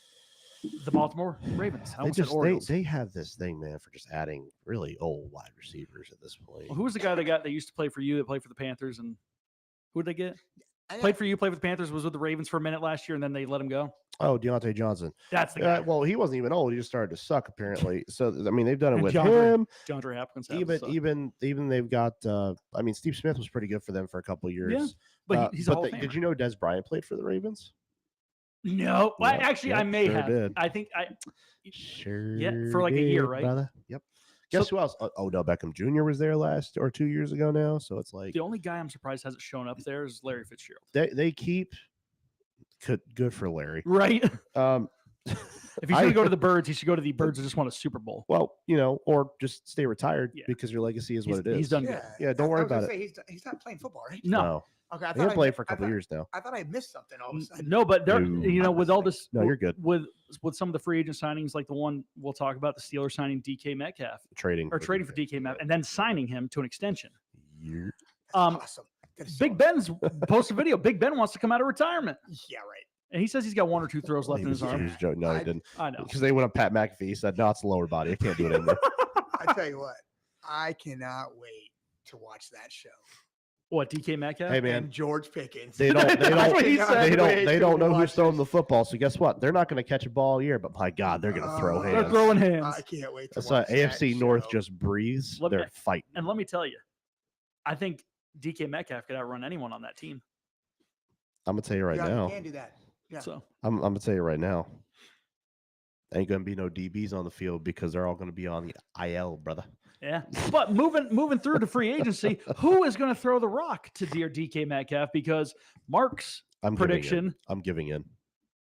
the Baltimore Ravens. I they almost said just Orioles. they have this thing, man, for just adding really old wide receivers at this point. Well, who was the guy that used to play for you, that played for the Panthers, and who did they get? I- Played for you, played for the Panthers, was with the Ravens for a minute last year, and then they let him go. Oh, Deontay Johnson. That's the guy. Well, he wasn't even old. He just started to suck apparently. So I mean, they've done it And with DeAndre him. DeAndre Hopkins. Even they've got. I mean, Steve Smith was pretty good for them for a couple of years. but he's a Hall of did Famer. you know Des Bryant played for the Ravens? No, well, Yep, actually, I yep, may sure have. did. I think I. Sure. for like a year, did, right? Brother. Yep. Guess who else? Odell Beckham Jr. was there last or 2 years ago now. So it's like The only guy I'm surprised hasn't shown up there is Larry Fitzgerald. they keep good for Larry. Right? Um, If he's going to go to the Birds, he should go to the Birds that just won a Super Bowl. well, or just stay retired Yeah. because your legacy is what it is. He's done good. Yeah, don't worry I was gonna about it. say, he's not playing football, right? No, Okay, I He's thought been I playing mi- for a I couple thought- years now. I thought I missed something all of a sudden. no, but there, No. with all this, No, you're good. with some of the free agent signings, like the one we'll talk about, the Steelers signing DK Metcalf Trading trading for DK Metcalf and then signing him to an extension. You're- Awesome. That is so Big Ben's posted a video. Big Ben wants to come out of retirement, Yeah, right. and he says he's got 1 or 2 throws left he in his was- he arm. was joking. No, he I- didn't. I know. Because they went up Pat McAfee. He said, "No, it's the lower body. I can't do it anymore." I tell you what, I cannot wait to watch that show. What, DK Metcalf? Hey, man, And George Pickens. they don't. They That's what don't. he said. They don't know who's watch throwing this. the football. So guess what? They're not going to catch a ball all year. But my God, they're going to throw Oh. They're hands. throwing hands. I can't wait to That's why watch that AFC North show. just breathes. Let me- They're fighting. And let me tell you, I think DK Metcalf could outrun anyone on that team. I'm gonna tell you right Yeah, now. you can do that. Yeah. So I'm gonna tell you right now. Ain't gonna be no DBs on the field because they're all gonna be on the IL, brother. yeah. But moving through to free agency, who is going to throw the rock to dear DK Metcalf? Because Mark's I'm giving in. prediction, I'm giving in.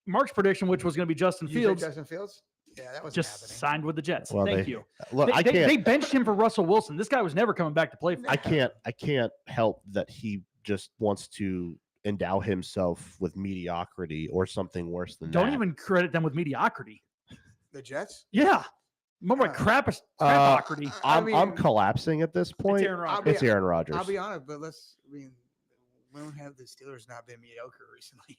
which was going to be Justin You think Fields, Justin Fields? Yeah, that was just happening. signed with the Jets. Well, Thank they- you. Look, I They can't. benched him for Russell Wilson. This guy was never coming back to play for. I can't. I can't help that he just wants to endow himself with mediocrity or something worse than Don't that. even credit them with mediocrity. The Jets? Yeah. Remember Uh, crapocracy. I'm mean, collapsing at this point. Aaron Rodgers. I'll be- It's Aaron Rodgers. I'll be honest, but we don't have the Steelers not been mediocre recently.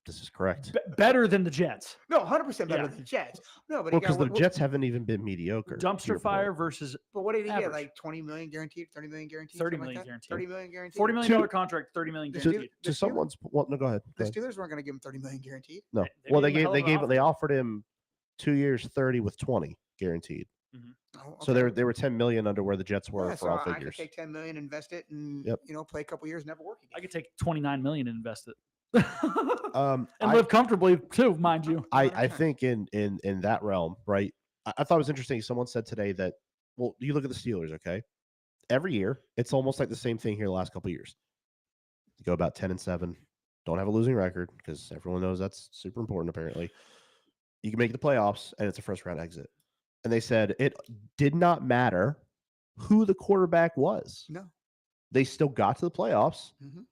This is correct. Better than the Jets. No, 100% better Yeah. than the Jets. No, but Well, he got because the what- Jets haven't even been mediocre. to your Dumpster point. fire versus But what did he average. get? Like 20 million guaranteed, 30 million guaranteed, 30 something like million that? guaranteed. 30 million guaranteed. $40 million contract, 30 million The To, guaranteed. Steelers- to someone's. Well, no, go ahead. The Go ahead. Steelers weren't going to give him 30 million guaranteed. No. They Well, made him a hell of an they offered him 2 years, 30 with 20 guaranteed. Oh, So they were 10 million under where the Jets were Yeah, for all I could figures. take 10 million, invest it, and Yep. play a couple years, never work again. I could take 29 million and invest it. Um, and I- live comfortably too, mind you. I 100%. think in that realm, right? I thought it was interesting. Someone said today that, well, you look at the Steelers, okay? Every year, it's almost like the same thing here the last couple of years. You go about 10-7, don't have a losing record because everyone knows that's super important, apparently. You can make the playoffs, and it's a first round exit. And they said it did not matter who the quarterback was. No. They still got to the playoffs Mhm.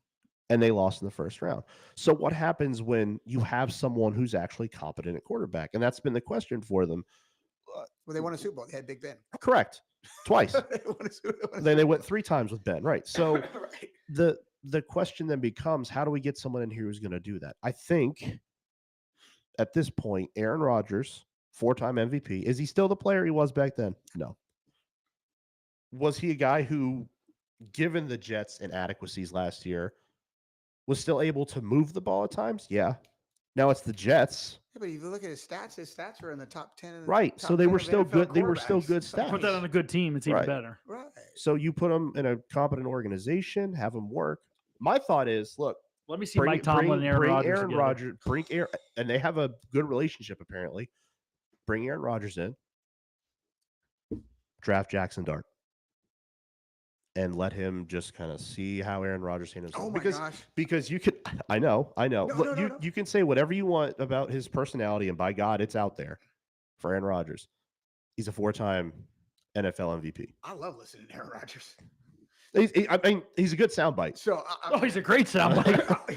and they lost in the first round. So what happens when you have someone who's actually competent at quarterback? And that's been the question for them. Well, they won a Super Bowl. They had Big Ben. Correct. Twice. They won a Super Bowl. Then they went 3 times with Ben. Right. So Right. the question then becomes, how do we get someone in here who's going to do that? I think at this point, Aaron Rodgers, 4-time MVP, is he still the player he was back then? No. Was he a guy who, given the Jets' inadequacies last year, was still able to move the ball at times? Yeah. Now it's the Jets. Yeah, but if you look at his stats are in the top 10. In the Right. top So they 10 were of still NFL good. They were still quarterbacks. good So, I stats. Put that on a good team, it's even Right. better. Right. So you put them in a competent organization, have them work. My thought is, look, Let me see Mike Tomlin and Aaron Rodgers. together. bring Aaron, and they have a good relationship apparently. Bring Aaron Rodgers in, draft Jackson Dart, and let him just kind of see how Aaron Rodgers handles Oh it. my Because gosh. because you could, I know. No, Look, no, no. you can say whatever you want about his personality, and by God, it's out there for Aaron Rodgers. He's a 4-time NFL MVP. I love listening to Aaron Rodgers. I mean, he's a good soundbite. So Oh, he's a great soundbite.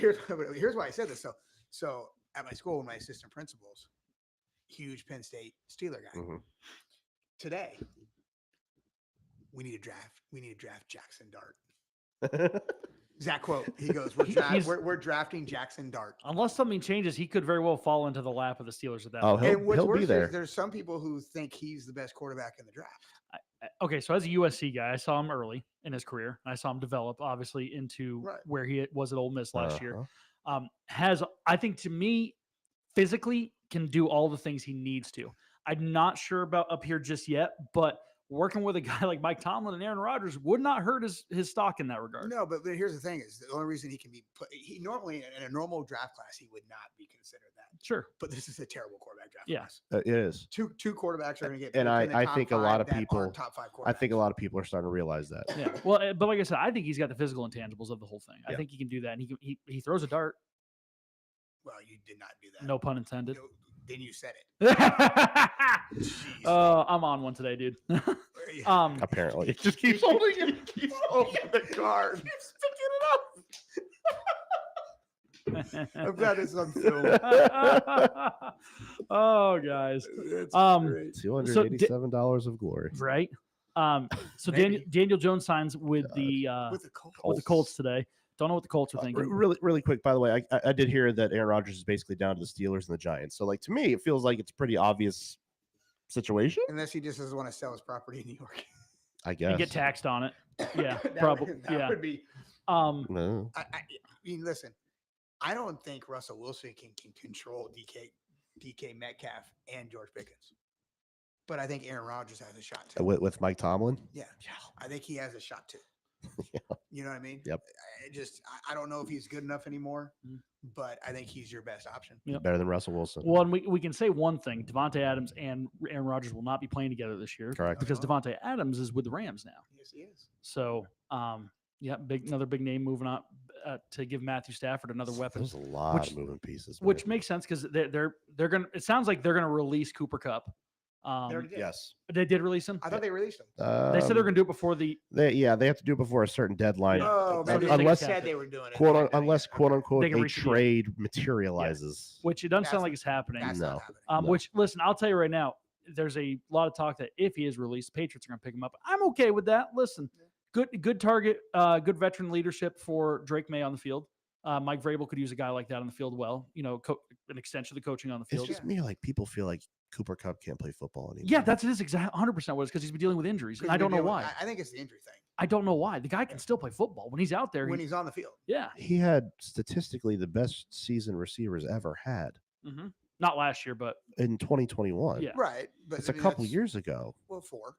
here's why I said this. So at my school, my assistant principals, huge Penn State Steeler guy. Mhm. Today, we need to draft Jackson Dart. Exact quote. He goes, He's- we're drafting Jackson Dart. Unless something changes, he could very well fall into the lap of the Steelers at that Oh, point. And what's he'll be worse there. is there's some people who think he's the best quarterback in the draft. Okay, so as a USC guy, I saw him early in his career. I saw him develop, obviously, into Right. where he was at Ole Miss last year. Uh-huh. Has, I think, to me, physically can do all the things he needs to. I'm not sure about up here just yet, but working with a guy like Mike Tomlin and Aaron Rodgers would not hurt his stock in that regard. No, but here's the thing: is the only reason he can be put. He normally in a normal draft class he would not be considered that. Sure. But this is a terrible quarterback draft Yeah. class. It is. Two quarterbacks are going to get. And picked in the I top think a lot five of that people- aren't top 5 quarterbacks. I think a lot of people are starting to realize that. Yeah. Well, but like I said, I think he's got the physical intangibles of the whole thing. I Yeah. think he can do that, and he throws a dart. Well, you did not do that. No pun intended. No, then you said it. Jeez. I'm on one today, dude. Yeah. Apparently, it just keeps holding it. Keeps holding the card. Keeps picking it up. I'm glad this is on film. Oh, guys. That's great. $287 of glory. Right. So Maybe. Daniel Jones signs with the With the Colts. with the Colts today. Don't know what the Colts are thinking. Really quick, by the way, I did hear that Aaron Rodgers is basically down to the Steelers and the Giants. So, like, to me, it feels like it's a pretty obvious situation. Unless he just doesn't want to sell his property in New York. I guess. And get taxed on it. Yeah, That probably. That Yeah. would be. No. I mean, listen. I don't think Russell Wilson can control DK Metcalf and George Pickens, but I think Aaron Rodgers has a shot too. With Mike Tomlin. Yeah, I think he has a shot too. Yeah. You know what I mean? Yep. I don't know if he's good enough anymore, Mm. but I think he's your best option. Yep. Better than Russell Wilson. Well, and we can say one thing: Devontae Adams and Aaron Rodgers will not be playing together this year Correct. because Devontae Adams is with the Rams now. Yes, he is. So, yeah, another big name moving on to give Matthew Stafford another weapon, There's a lot which- of moving pieces. which man. makes sense because they're gonna. It sounds like they're gonna release Cooper Kupp. They already did. Yes. They did release him. I thought they released him. They said they're gonna do it before the. They have to do it before a certain deadline. Yeah. Oh, So maybe they unless they said they were doing it. unless quote unquote They can a reach the deal. trade materializes. Which it doesn't sound That's- like it's happening. That's No. not happening. No. Which listen, I'll tell you right now, there's a lot of talk that if he is released, the Patriots are going to pick him up. I'm okay with that. Listen, good target, good veteran leadership for Drake May on the field. Mike Vrabel could use a guy like that on the field well. You know, an extension of the coaching on the It's field. just me. Like people feel like Cooper Kupp can't play football anymore. Yeah, it is exactly 100% what it is because he's been dealing with injuries, and I don't know why. I think it's the injury thing I don't know why. The guy can still play football when he's out there. when he's on the field. Yeah, he had statistically the best season receivers ever had not last year, but in 2021. Yeah. Right, but It's I a mean, couple that's- years ago. Well, 4.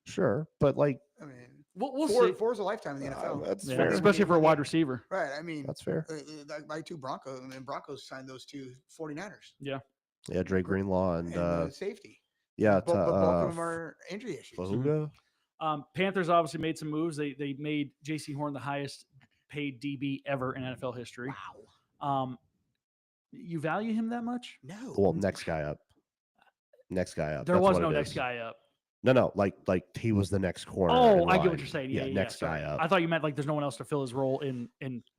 Sure, but like I mean, we'll four, see. 4 is a lifetime in the NFL. that's Yeah, fair. especially for a wide receiver. Right. I mean, That's fair. my 2 Broncos, and then Broncos signed those 2 49ers Yeah, Dre Greenlaw and and safety. yeah, But both of them are injury issues. Fahuga. Panthers obviously made some moves. They made J.C. Horn the highest paid DB ever in NFL history. Wow. You value him that much? No. Well, next guy up. Next guy up. There That's was what no it next is. guy up. No, like he was the next corner. Oh, in I get line. what you're saying. Yeah, next sorry. guy up. I thought you meant like there's no one else to fill his role in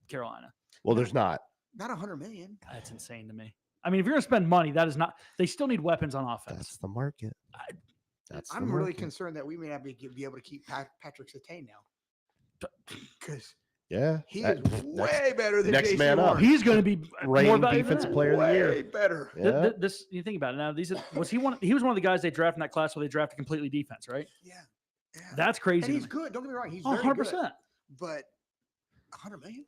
Carolina. Well, there's not. Not 100 million. That's insane to me. I mean, if you're going to spend money, that is not. They still need weapons on offense. That's the market. That's the I'm really market. concerned that we may not be able to keep Patrick Surtain now. Because Yeah, he that- is way better than next J.C. man up. Horn. He's going to be more reigning valuable defensive than player of the way year. better. Yeah. This you think about it now. Was he one? He was one of the guys they drafted in that class where they drafted completely defense, right? Yeah. Yeah. That's crazy. and to he's me. good. Don't get me wrong. He's Oh, very 100%. good. But 100 million?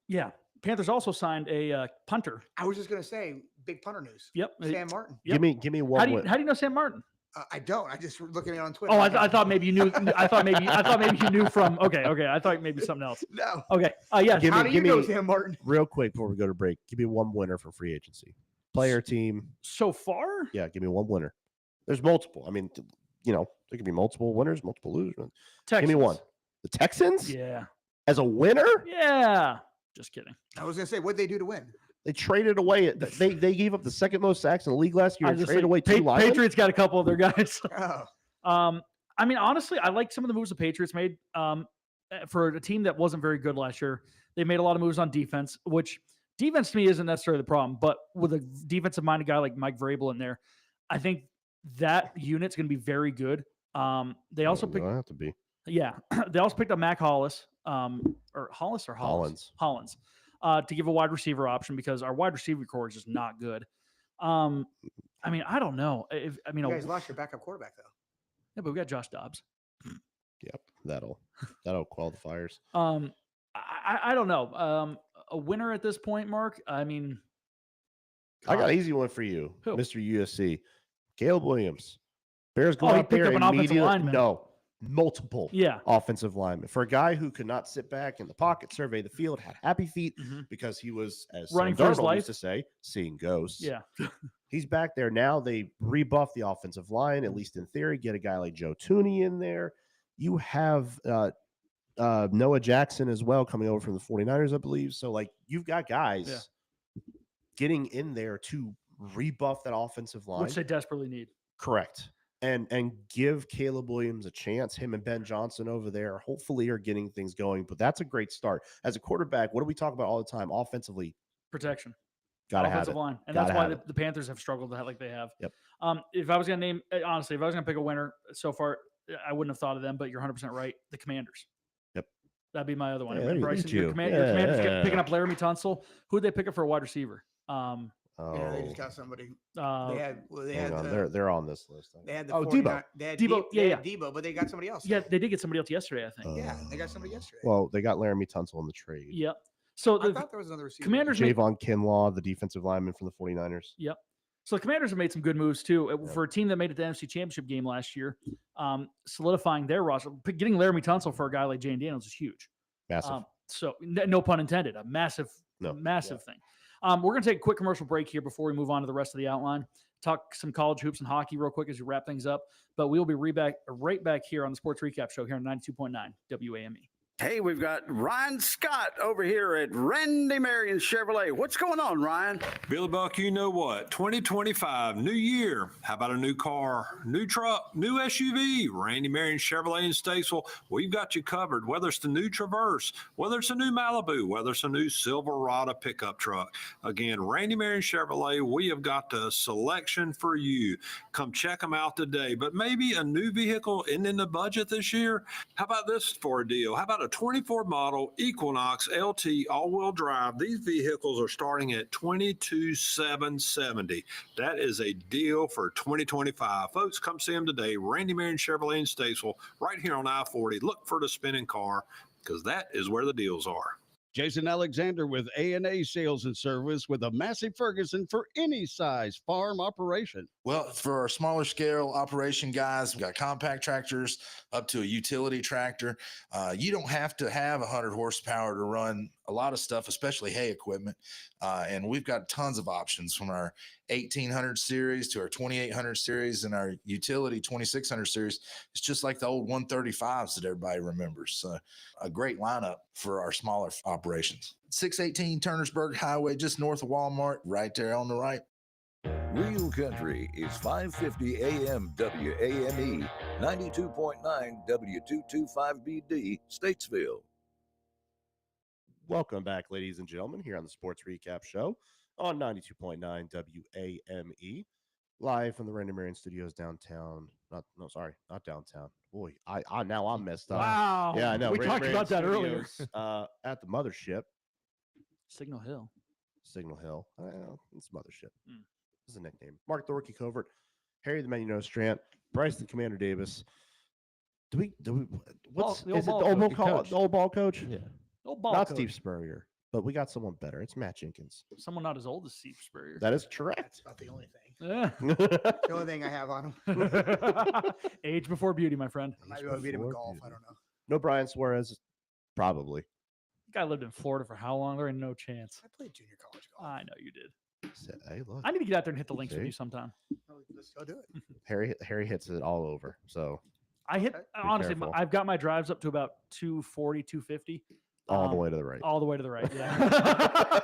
Yeah. Panthers also signed a punter. I was just going to say, big punter news. Yep. Sam Martin. Yep. Give me one. How do win- you know Sam Martin? I don't. I just looking at it on Twitter. Oh, I thought maybe you knew. I thought maybe you knew from. Okay. I thought maybe something else. No. Okay. Yeah. Give How me- do you give know me- Sam Martin? real quick before we go to break. Give me one winner for free agency. Player, team. So far, Yeah, give me one winner. There's multiple. I mean, there could be multiple winners, multiple losers. Texans. Give me one. The Texans Yeah. as a winner. Yeah. Just kidding. I was going to say, what'd they do to win? They traded away. They gave up the second most sacks in the league last year. I And just traded say, away two linemen. Patriots got a couple of their guys. Oh, I mean, honestly, I like some of the moves the Patriots made. For a team that wasn't very good last year, they made a lot of moves on defense, which defense to me isn't necessarily the problem. But with a defensive-minded guy like Mike Vrabel in there, I think that unit's going to be very good. They also picked, Don't have to be. yeah, they also picked up Mac Hollis, or Hollis or Hollins, to give a wide receiver option because our wide receiver core is just not good. I mean, I don't know. you guys lost your backup quarterback, though. yeah, but we got Josh Dobbs. Yep, that'll quell the fires. I don't know. A winner at this point, Mark. I mean, I got an easy one for you, Who? Mr. USC. Caleb Williams. Bears go Oh, he out picked there up an offensive immediately. lineman. No, multiple Yeah. offensive linemen. For a guy who could not sit back in the pocket, survey the field, had happy feet Mhm. because he was, as Running Sam for his Darnold life. used to say, seeing ghosts. Yeah. He's back there now. They rebuff the offensive line, at least in theory. Get a guy like Joe Tooney in there. You have Noah Jackson as well coming over from the 49ers, I believe. So, like, you've got guys getting in there to rebuff that offensive line. Which they desperately need. Correct. And give Caleb Williams a chance. Him and Ben Johnson over there hopefully are getting things going. But that's a great start. As a quarterback, what do we talk about all the time? Offensively, Protection. gotta have Offensive it. line. And Gotta that's why have the Panthers have struggled like they have. Yep. If I was going to name, honestly, if I was going to pick a winner so far, I wouldn't have thought of them, but you're 100% right. The Commanders. Yep. That'd be my other one. Yeah, And look Bryson, at your you. Commanders Yeah. picking up Laramie Tunsil. Who'd they pick up for a wide receiver? Yeah, they just got somebody. They had Hang on, the, they're on this list. they had the Oh, 49 Debo. They had Debo, they yeah, had Debo, but they got somebody else. yeah, they did get somebody else yesterday, I think. Yeah, they got somebody yesterday. Well, they got Laramie Tunsil in the trade. Yep. So I the thought there was another receiver. Commanders made, Javon Kinlaw, the defensive lineman from the 49ers. yep. So the Commanders have made some good moves too. Yep. For a team that made it to the NFC Championship game last year, solidifying their roster. Getting Laramie Tunsil for a guy like Jane Daniels is huge. Massive. So no pun intended, a massive thing. We're going to take a quick commercial break here before we move on to the rest of the outline. Talk some college hoops and hockey real quick as we wrap things up. But we'll be right back here on the Sports Recap Show here on 92.9 WAME. Hey, we've got Ryan Scott over here at Randy Marion Chevrolet. What's going on, Ryan? Billy Buck, you know what? 2025, new year. How about a new car, new truck, new SUV? Randy Marion Chevrolet in Statesville, we've got you covered. Whether it's the new Traverse, whether it's a new Malibu, whether it's a new Silverado pickup truck. Again, Randy Marion Chevrolet, we have got the selection for you. Come check them out today. But maybe a new vehicle isn't in the budget this year? How about this for a deal? How about a 24 model Equinox LT all-wheel drive? These vehicles are starting at $22,770. That is a deal for 2025. Folks, come see them today. Randy Marion Chevrolet in Statesville, right here on I-40. Look for the spinning car because that is where the deals are. Jason Alexander with A&A Sales and Service with a Massey Ferguson for any size farm operation. Well, for our smaller scale operation guys, we got compact tractors up to a utility tractor. You don't have to have 100 horsepower to run a lot of stuff, especially hay equipment. And we've got tons of options from our 1800 series to our 2800 series and our utility 2600 series. It's just like the old 135s that everybody remembers. A great lineup for our smaller operations. 618 Turnersburg Highway, just north of Walmart, right there on the right. Real Country is 550 AM WAME, 92.9 W225BD, Statesville. Welcome back, ladies and gentlemen, here on the Sports Recap Show on 92.9 WAME, live from the Randy Marion Studios downtown. Not downtown. Boy, now I'm messed up. Wow. Yeah, I know. We talked about that earlier. At the mothership, Signal Hill. Signal Hill. It's mothership. Mm. This is a nickname. Mark Thorkey Covert, Harry the Man You Know Strant, Bryce the Commander Davis. What's The old is it? ball The old, coach. ball, the old ball coach? Yeah. Old ball Not coach. Steve Spurrier, but we got someone better. It's Matt Jenkins. Someone not as old as Steve Spurrier. That is correct. That's about the only thing. Yeah. The only thing I have on him. Age before beauty, my friend. I might be able to beat him in Before golf. beauty. I don't know. No Brian Suarez, probably. Guy lived in Florida for how long? There ain't no chance. I played junior college golf. I know you did. Said, hey, look, I need to get out there and hit the links with See? you sometime. Let's go do it. Harry hits it all over. So I hit, Okay. honestly, careful. I've got my drives up to about 240, 250. all the Um, way to the right. All the way to the right, yeah.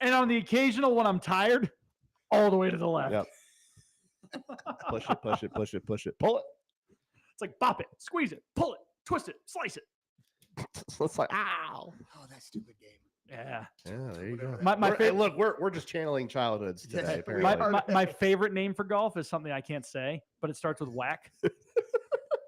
And on the occasional when I'm tired, all the way to the left. Yep. Push it, push it, push it, push it, pull it. It's like bop it, squeeze it, pull it, twist it, slice it. So it's like, ow. Oh, that stupid game. Yeah. Yeah, there you go. My Hey, favorite. look, we're just channeling childhoods Yeah, today. we My, Apparently. my favorite name for golf is something I can't say, but it starts with whack.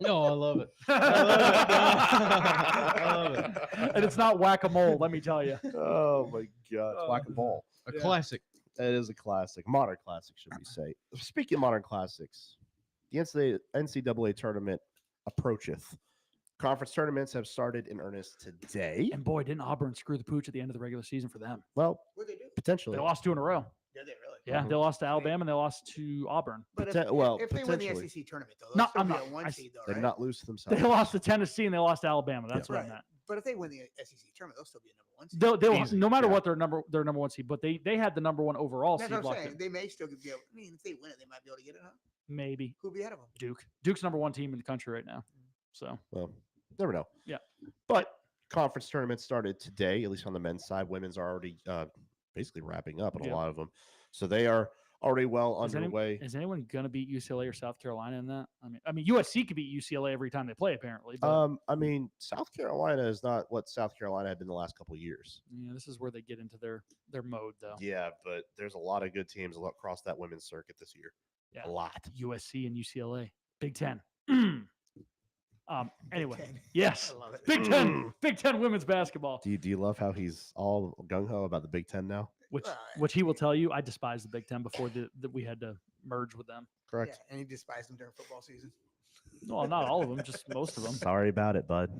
No, I love it. I love it. And it's not whack-a-mole, let me tell you. Oh my God, it's whack a ball. A Yeah. classic. That is a classic, modern classic, should we say? Speaking of modern classics, the NCAA tournament approacheth. Conference tournaments have started in earnest today. And boy, didn't Auburn screw the pooch at the end of the regular season for them. Well, What did they do? potentially. They lost 2 in a row. Did they really? Yeah, they lost to Alabama and they lost to Auburn. But if, Well, if they win the potentially. SEC tournament, though, No, they'll still I'm be not- a one I- seed, though, They right? did not lose to themselves. They lost to Tennessee and they lost to Alabama. That's what I Right. meant. But if they win the SEC tournament, they'll still be a number one seed. They'll Easy, no matter yeah. what their number one seed, but they had the number one overall That's seed. what I'm locked saying. in. They may still be able. I mean, if they win it, they might be able to get it. Huh? Maybe Who'll be ahead of them? Duke's number one team in the country right now. So Well, never know. Yeah. But conference tournaments started today, at least on the men's side. Women's are already basically wrapping up in Yeah. a lot of them. So they are already well Is underway. Is anyone gonna beat UCLA or South Carolina in that? I mean, USC could beat UCLA every time they play, apparently. But I mean, South Carolina is not what South Carolina had been the last couple of years. yeah, this is where they get into their mode, though. Yeah, but there's a lot of good teams across that women's circuit this year. Yeah. A lot. USC and UCLA, Big Ten. Anyway, Ten. yes, I love it. Big Ten, Big Ten women's basketball. Do you love how he's all gung ho about the Big Ten now? Which he will tell you, I despise the Big Ten before that we had to merge with them. Correct. Yeah, and he despised them during football season. Well, not all of them, just most of them. Sorry about it, bud.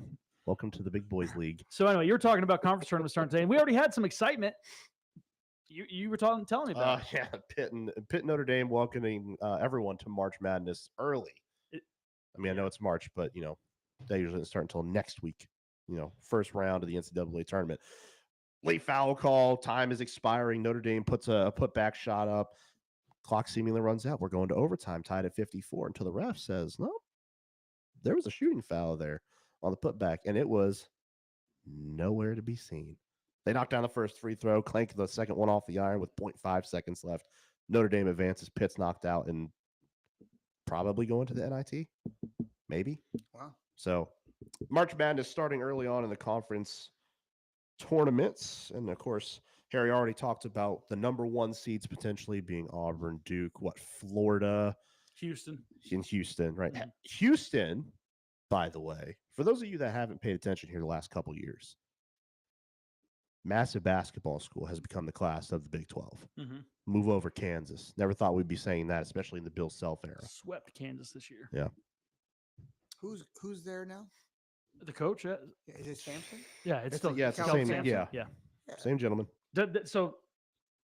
Welcome to the Big Boys League. So anyway, you were talking about conference tournaments starting today, and we already had some excitement. You were telling me about. Yeah, Pitt Notre Dame welcoming everyone to March Madness early. I mean, I know it's March, but they usually don't start until next week. First round of the NCAA tournament. Late foul call. Time is expiring. Notre Dame puts a putback shot up. Clock seemingly runs out. We're going to overtime, tied at 54 until the ref says, no, there was a shooting foul there on the putback, and it was nowhere to be seen. They knocked down the first free throw, clank the second one off the iron with 0.5 seconds left. Notre Dame advances. Pitt's knocked out and probably going to the NIT. Maybe. Wow. So March Madness starting early on in the conference tournaments. And of course, Harry already talked about the number one seeds potentially being Auburn, Duke, Florida, Houston. in Houston, right? Mhm. Houston, by the way, for those of you that haven't paid attention here the last couple years, massive basketball school has become the class of the Big 12. Mm-hmm. Move over Kansas. Never thought we'd be saying that, especially in the Bill Self era. Swept Kansas this year. Yeah. Who's there now? The coach. Yeah, is it Sampson? Yeah, it's It's still yeah, it's the Kelvin same. Sampson. Yeah, Yeah. same gentleman. So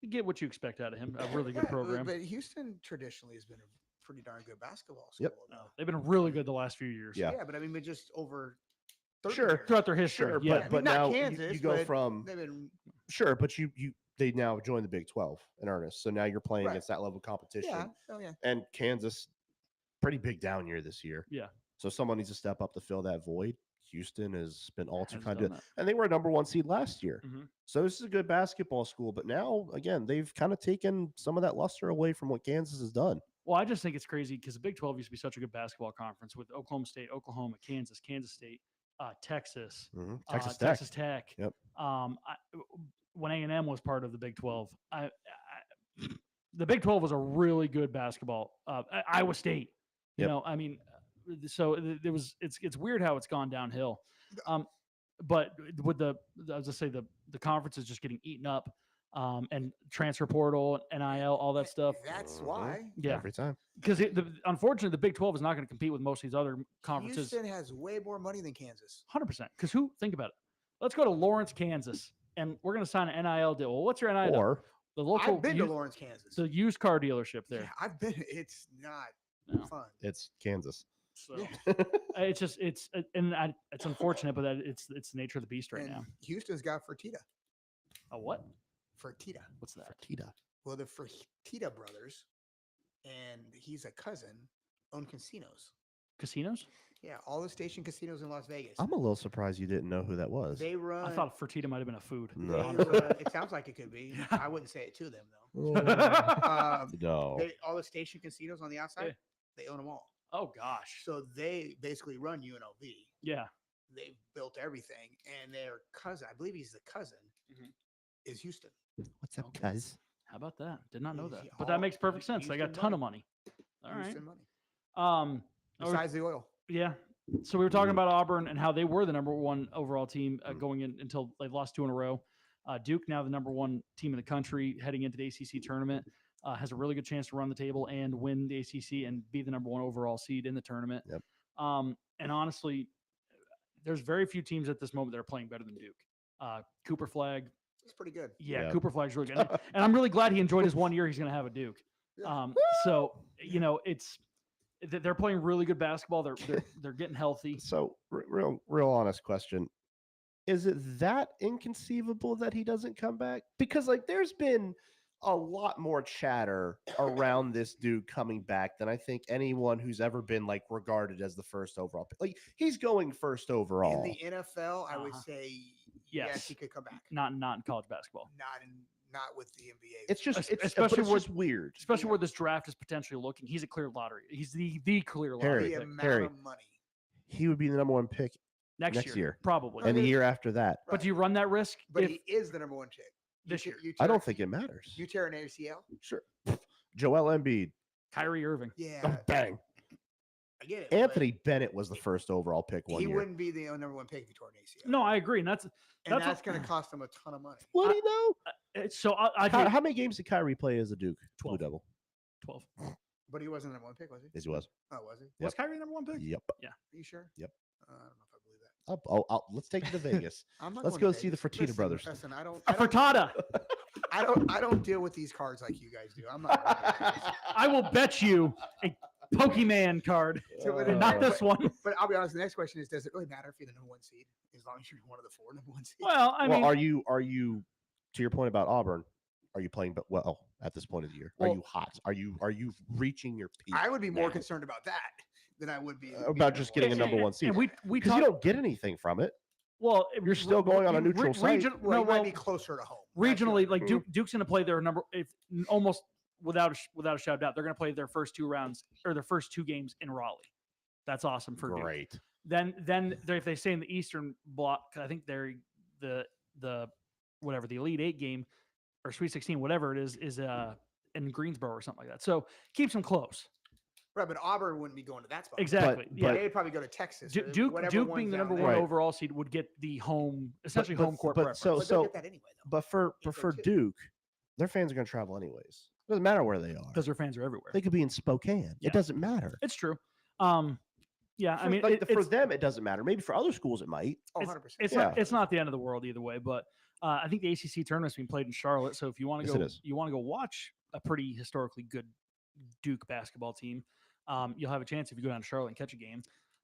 you get what you expect out of him. A really good Yeah, program. But Houston traditionally has been a pretty darn good basketball school. Yep. though. They've been really good the last few years. Yeah. Yeah, but I mean, but just over 30 Sure. years. Throughout their history. Sure, yeah. but Not now you Kansas, go but from They've been sure, but they now join the Big 12 in earnest. So now you're playing Right. against that level of competition. yeah, oh yeah. And Kansas, pretty big down year this year. Yeah. So someone needs to step up to fill that void. Houston has been all too Has kind done of, that. and they were a number one seed last year. Mhm. So this is a good basketball school. But now, again, they've kind of taken some of that luster away from what Kansas has done. Well, I just think it's crazy because the Big 12 used to be such a good basketball conference with Oklahoma State, Oklahoma, Kansas State, Texas, Texas Tech. Tech. Yep. When A&M was part of the Big 12, the Big 12 was a really good basketball. Iowa State, you Yep. know, I mean, so there was. It's weird how it's gone downhill. But with I was just say the conference is just getting eaten up, and transfer portal, NIL, all that stuff. That's Mhm. why Yeah, Every time. because unfortunately, the Big 12 is not going to compete with most of these other conferences. Houston has way more money than Kansas. 100%. Because think about it. Let's go to Lawrence, Kansas, and we're going to sign an NIL deal. Well, what's your NIL deal? Or The local I've been to Lawrence, Kansas. the used car dealership there. Yeah, I've been. It's not No. fun. it's Kansas. So Yeah. it's just it's unfortunate, but it's the nature of the beast right and now. Houston's got Fertitta. A what? Fertitta. What's that? Fertitta. Well, the Fertitta brothers, and he's a cousin, own casinos. Casinos? Yeah, all the station casinos in Las Vegas. I'm a little surprised you didn't know who that was. They run. I thought Fertitta might have been a food. they No. run- it sounds like it could be. I wouldn't say it to them though. No. All the station casinos on the outside, Yeah. they own them all. Oh gosh. So they basically run UNLV. Yeah. They've built everything, and their cousin, I believe he's the cousin, Mhm. is Houston. What's up, Okay. guys? How about that? Did not know Yeah, that. yeah, But that all- makes perfect sense. They got a Houston ton of money. All right. Houston money. I was- Besides the oil. Yeah. So we were talking about Auburn and how they were the number one overall team going in until they've lost 2 in a row. Duke, now the number one team in the country heading into the ACC tournament, has a really good chance to run the table and win the ACC and be the number one overall seed in the tournament. Yep. And honestly, there's very few teams at this moment that are playing better than Duke. Cooper Flag, It's pretty good. Yeah, Yeah. Cooper Flag's really good, and I'm really glad he enjoyed his 1 year. He's going to have a Duke. Yeah. So they're playing really good basketball. They're getting healthy. So real honest question. Is it that inconceivable that he doesn't come back? Because like there's been a lot more chatter around this dude coming back than I think anyone who's ever been like regarded as the first overall pick. Like he's going first overall. In the NFL, I would say yes, Yes. he could come back. Not in college basketball, Not with the NBA. It's just Es- it's especially it's where- just weird. especially where this draft is potentially looking. He's a clear lottery. He's the clear lottery the pick. amount Harry. of money. He would be the number one pick next year, probably. and the year after that. But do you run that risk? But if, he is the number one pick. this year. I don't think it matters. You tear an ACL. Sure. Joel Embiid. Kyrie Irving. Yeah, Bang. I get it. but Anthony Bennett was the first overall pick one He year. wouldn't be the number one pick if he tore an ACL. No, I agree, and that's that's going to cost him a ton of money. What do you know? so. I How, think how many games did Kyrie play as a Duke? 12. Blue Devil. 12. But he wasn't the number one pick, was he? Yes, he was. Oh, was he? Was Kyrie the number one pick? Yep. Are you sure? Yep. I don't know if I believe that. Let's take it to Vegas. I'm not Let's going go to see the Vegas. Fertitta Listen, brothers. Listen, I don't. A frittata. I don't deal with these cards like you guys do. I'm not. going to Vegas. I will bet you a Pokemon card, not this one. But I'll be honest. The next question is: does it really matter if you're the number one seed, as long as you're one of the 4 number one seeds? Well, I mean, are you to your point about Auburn? Are you playing well at this point of the year? Are Well- you hot? Are you reaching your peak? I would be more now? concerned about that than I would be About just getting a number one seed. and we Because you talk, don't get anything from it. well, You're still going on a neutral site. Well, it might be closer to home. That's regionally, what- like Duke's going to play their almost without a shadow of doubt. They're going to play their first 2 rounds or their first 2 games in Raleigh. That's awesome for Duke. Great. Then if they stay in the Eastern Bloc, I think they're the whatever the Elite 8 game or Sweet 16, whatever it is in Greensboro or something like that. So keeps them close. Right, but Auburn wouldn't be going to that spot. Exactly. but- They'd probably go to Texas. or Duke whatever being one's the down number there. one Right. overall seed would get the home, essentially but- home court but preference. so- But they'll get that anyway, though. But for If for they Duke, their fans are going to travel anyways. Doesn't matter where they are. because their fans are everywhere. They could be in Spokane. Yeah. It doesn't matter. It's true. Yeah, I For- mean, like, for it's, them, it doesn't matter. Maybe for other schools, it might. Oh, it's, 100%. it's Yeah. not it's not the end of the world either way. But I think the ACC tournament's being played in Charlotte. So if you want to Yes, it go, is. you want to go watch a pretty historically good Duke basketball team, you'll have a chance if you go down to Charlotte and catch a game.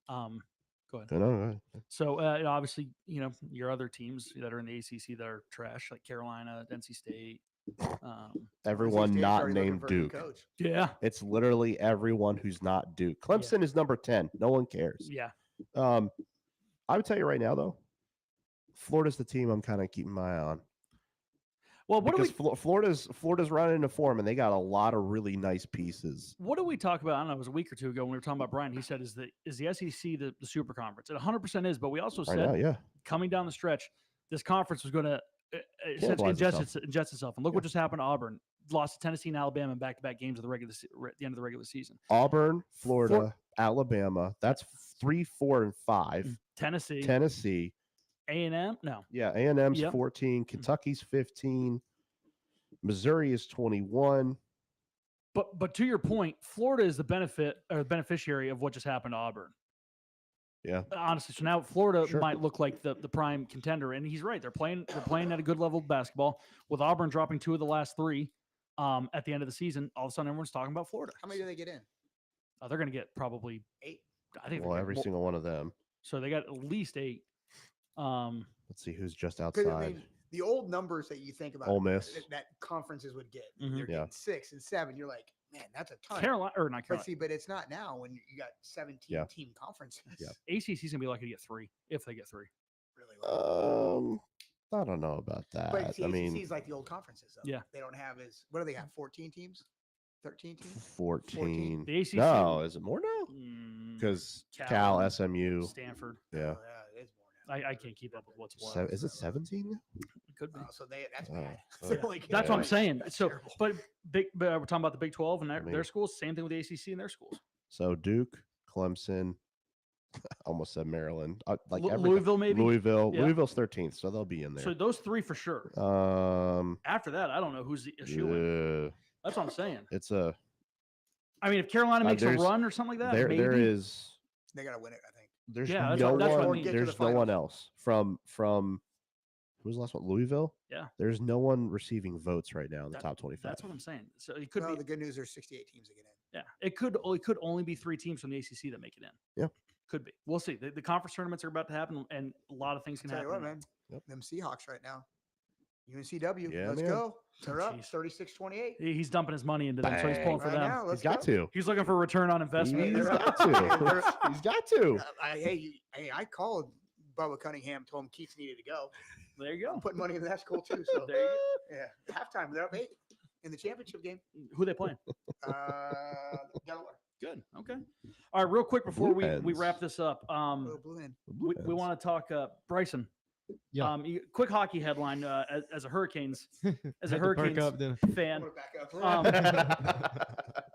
Go ahead. No. So obviously, your other teams that are in the ACC that are trash, like Carolina, NC State. Everyone State's not already looking named for a new Duke. coach. Yeah, It's literally everyone who's not Duke. Clemson is number 10. No one cares. yeah. I would tell you right now, though, Florida's the team I'm kind of keeping my eye on. Well, what do we Because Florida's running into form, and they got a lot of really nice pieces. What did we talk about? I don't know. It was a week or two ago when we were talking about Brian. He said, "Is the SEC the super conference?" It 100% is. But we also Right said now, yeah. coming down the stretch, this conference was going to essentially Cannibalize ingest itself. And look what just happened to Auburn. Lost to Tennessee and Alabama in back-to-back games of the at the end of the regular season. Auburn, Florida, Alabama. That's 3, 4, and 5. Tennessee, Tennessee. A&M. No, Yeah, A&M's Yep. 14. Kentucky's 15. Missouri is 21. but to your point, Florida is the beneficiary of what just happened to Auburn. Yeah. Honestly, so now Florida Sure. might look like the prime contender, and he's right. They're playing at a good level of basketball. With Auburn dropping 2 of the last 3 at the end of the season, all of a sudden everyone's talking about Florida. How many do they get in? They're going to get probably 8. I think Well, they're every more- single one of them. So they got at least 8. Let's see who's just 'Cause, outside. I mean, the old numbers that you think about Ole Miss. that conferences would get, Mhm. they're Yeah. getting 6 and 7. You're like, man, that's a ton. Carolina or not But Carolina. see, but it's not now when you got 17 Yeah. team conferences. Yeah. ACC's gonna be lucky to get 3 if they get 3. Really low. I don't know about that. But see, I ACC mean, is like the old conferences, though. Yeah. They don't have as what do they have? 14 teams, 13 teams. 14. The ACC. No, is it more now? Mm, Because Cal, Cal, SMU. Stanford. Yeah. Oh, yeah, it is more now. I can't keep up with what's what. Is it 17 now? It could be. So that's Oh, bad. oh. They're like, That's what I'm Yeah. saying. That's So, terrible. but we're talking about the Big 12 and their, I mean- their schools. Same thing with the ACC and their schools. So Duke, Clemson, almost said Maryland. Like Louisville, maybe. Louisville. Yeah. Louisville's 13th, so they'll be in So there. those 3 for sure. After that, I don't know who's the issue. That's what I'm saying. It's a I mean, if Carolina makes a there's- run or something like that, there. maybe. There is. They gotta win it, I think. There's Yeah, that's no what- that's what I one. mean. Get to There's the no one finals. else from Who was the last one? Louisville. Yeah. There's no one receiving votes right now in the top 25. That's what I'm saying. So it could Well, be. the good news, there's 68 teams to get in. Yeah, it could only be 3 teams from the ACC that make it in. Yeah. Could be. We'll see. The conference tournaments are about to happen, and a lot of things can Tell happen. you what, man. Yep. Them Seahawks right now. UNCW. Yeah, Let's man. go. They're up Jeez. 36-28. He's dumping his money into them, so he's pulling for Right them. now, He's let's got go. to. He's looking for a return on investment. He's got to. He's got to. Hey, I called Bubba Cunningham, told him Keats needed to go. There you I'm go. putting money in that school too. So There you yeah, halftime they're up 8 in the championship game. Who they playing? Delaware. Good. Okay. All right. Real quick before we Hens. wap this up, Oh, Blue Hen. we want to talk Bryson. Yeah. Quick hockey headline as a Hurricanes Had to perk Hurricanes up then. fan. I'm gonna back up.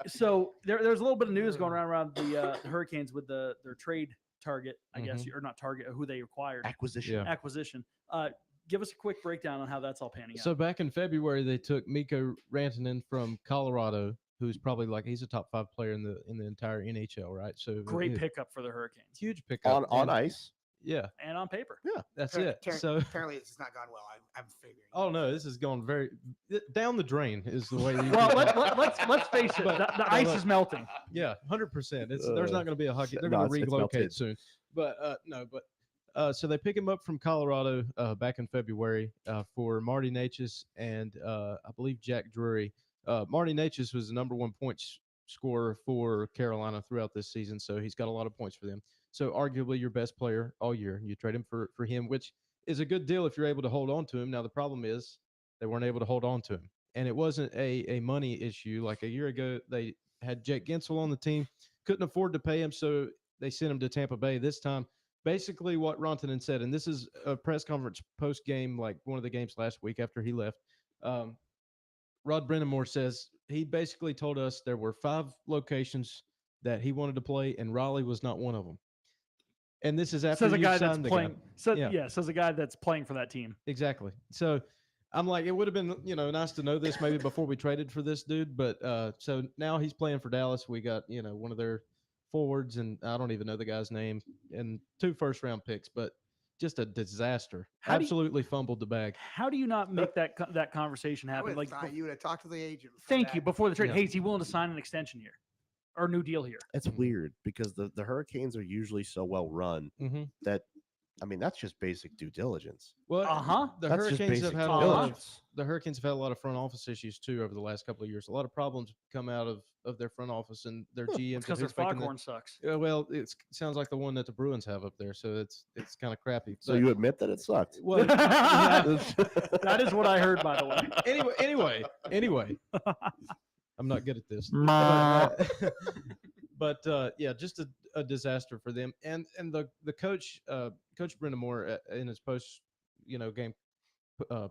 So there's a little bit of news going around the Hurricanes with their trade target, I guess, or not target, who they acquired. Acquisition. Yeah. Acquisition. Give us a quick breakdown on how that's all panning out. So back in February, they took Mikko Rantanen from Colorado, who's probably he's a top 5 player in the entire NHL, right? So Great yeah, pickup for the Hurricanes. huge pickup On and- ice. Yeah, And on paper. that's it. So apparently it's not gone well. I'm figuring. oh no, this has gone very down the drain is the way. You Well, put it. let's face it. The ice is melting. Yeah, 100%. There's not going to be a hockey. They're no, going to it's relocate melted. soon. But so they pick him up from Colorado back in February for Marty Natchez and I believe Jack Drury. Marty Natchez was the number 1 points scorer for Carolina throughout this season, so he's got a lot of points for them. So arguably your best player all year. You trade him for him, which is a good deal if you're able to hold on to him. Now the problem is they weren't able to hold on to him, and it wasn't a money issue. Like a year ago, they had Jake Gensel on the team, couldn't afford to pay him, so they sent him to Tampa Bay. This time, basically what Rantanen said, and this is a press conference post game, like one of the games last week after he left. Rod Brennamore says he basically told us there were 5 locations that he wanted to play, and Raleigh was not one of them. And this is after Says a you guy that's signed the playing. Yeah. Says a guy that's playing for that team. Exactly. So I'm like, it would have been, nice to know this maybe before we traded for this dude. But so now he's playing for Dallas. We got, one of their forwards, and I don't even know the guy's name, and 2 first-round picks, but just a disaster. How do you- Absolutely fumbled the bag. How do you not make that conversation I happen? would Like, thought you would have talked to the agent. before thank that. you before the trade. Yeah. Hey, is he willing to sign an extension here or a new deal here? It's Mhm. weird because the Hurricanes are usually so well run Mm-hmm. that, I mean, that's just basic due diligence. Well, Uh-huh. the That's just Hurricanes have basic had due a lot of diligence. the Hurricanes have had a lot of front office issues too over the last couple of years. A lot of problems come out of their front office and their GMs. Because their foghorn sucks. Yeah, well, it sounds like the one that the Bruins have up there, so it's kind of crappy. So But- you admit that it sucked. well, yeah. That is what I heard, by the way. Anyway, I'm not good at this. But yeah, just a disaster for them. And the coach, Coach Brennamore, in his post game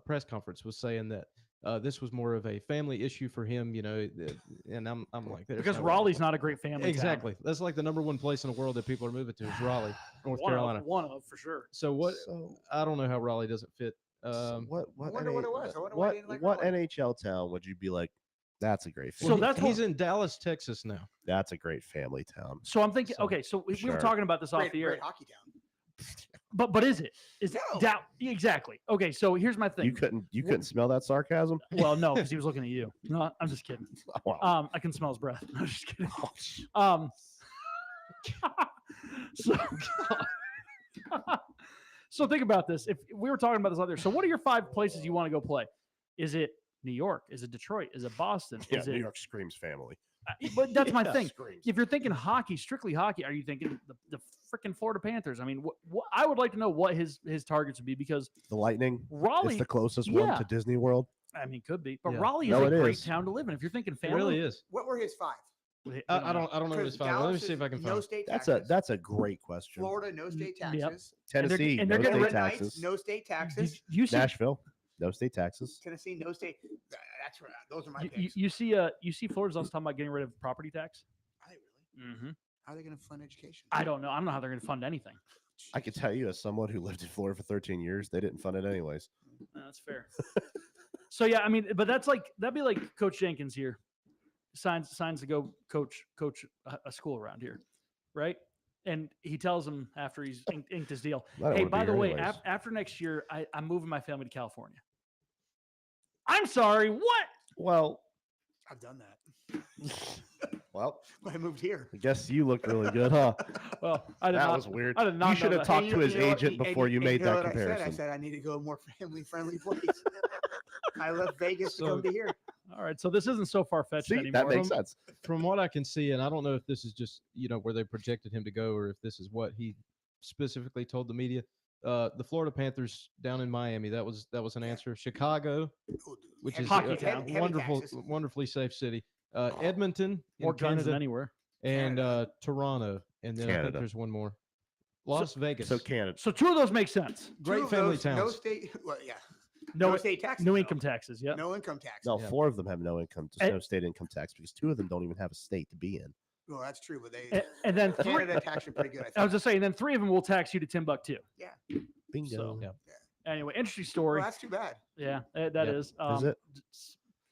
press conference was saying that this was more of a family issue for him. And I'm like, there's Because no way. Raleigh's not a great family town. Exactly. That's like the number 1 place in the world that people are moving to is Raleigh, North Carolina. One of for sure. So what? So, I don't know how Raleigh doesn't fit. so what I wonder what it was. I wonder why what they didn't like what Raleigh. NHL town would you be like? That's a great. So Family. that's he's in Dallas, Texas now. That's a great family town. So I'm thinking. So, Okay, so we were sure. talking about this off Great, the air. great hockey town. But is it? Is it No. doubt? Exactly. Okay, so here's my thing. You couldn't smell that sarcasm. Well, no, because he was looking at you. No, I'm just kidding. Wow. I can smell his breath. I'm just kidding. Oh, So, so think about this. If we were talking about this out there, so what are your 5 places you want to go play? Is it New York? Is it Detroit? Is it Boston? yeah, Is New it? York screams family. But that's my Yeah, thing. screams. If you're thinking hockey, strictly hockey, are you thinking the freaking Florida Panthers? I mean, I would like to know what his targets would be because The Lightning. Raleigh. It's the closest yeah. one to Disney World. I mean, could be, but Yeah. Raleigh is No, a it great is. town to live in. If you're thinking It family, really is. What were his 5? we I don't know what Because his final. Let me Dallas see if I is can no find. state That's taxes. a great question. Florida, no state Yep. taxes. And they're- Tennessee, and they're no getting state rid- Knights, taxes. no state taxes. You see, Nashville, no state taxes. Tennessee, no state. That's right. Those are my you, picks. you see Florida's also talking about getting rid of property tax. Are they really? Mm-hmm. How are they going to fund education? I don't know. I don't know how they're going to fund anything. I can tell you, as someone who lived in Florida for 13 years, they didn't fund it anyways. That's fair. So yeah, I mean, but that'd be like Coach Jenkins here signs to go coach a school around here, right? And he tells him after he's inked his deal, I don't hey, wanna be by the here way, anyways." after next year, I'm moving my family to California. I'm sorry, what? Well, I've done that. well, When I moved here. I guess you looked really good, huh? Well, I did That not. was weird. I did not You know should have that. talked And to his you know what? agent And before you and made know that what comparison. I said I need to go to a more family-friendly place. I left Vegas to So- come to here. All right, so this isn't so far-fetched See, anymore. that makes sense. From what I can see, and I don't know if this is just where they projected him to go, or if this is what he specifically told the media. The Florida Panthers down in Miami. That was an answer. Chicago, which Heavy- is Hockey a town. heavy wonderful, taxes. wonderfully safe city. Edmonton, More in guns than Canada, anywhere. and Canada. Toronto, and then I think Canada. there's one more. Las Vegas. So Canada. So two of those make sense. Two Great of family those, No towns. state. Well, yeah. No, No state taxes. no though. income taxes. Yeah. No income tax. No, Yeah. 4 of them have no income, And- no state income tax because 2 of them don't even have a state to be in. Well, that's true, but they And then three. Canada tax you pretty good. I think. I was just saying. Then 3 of them will tax you to Timbuktu. Bingo. So, Yeah. Anyway, interesting Well, story. that's too bad. Yeah, that Yep. is. Is it?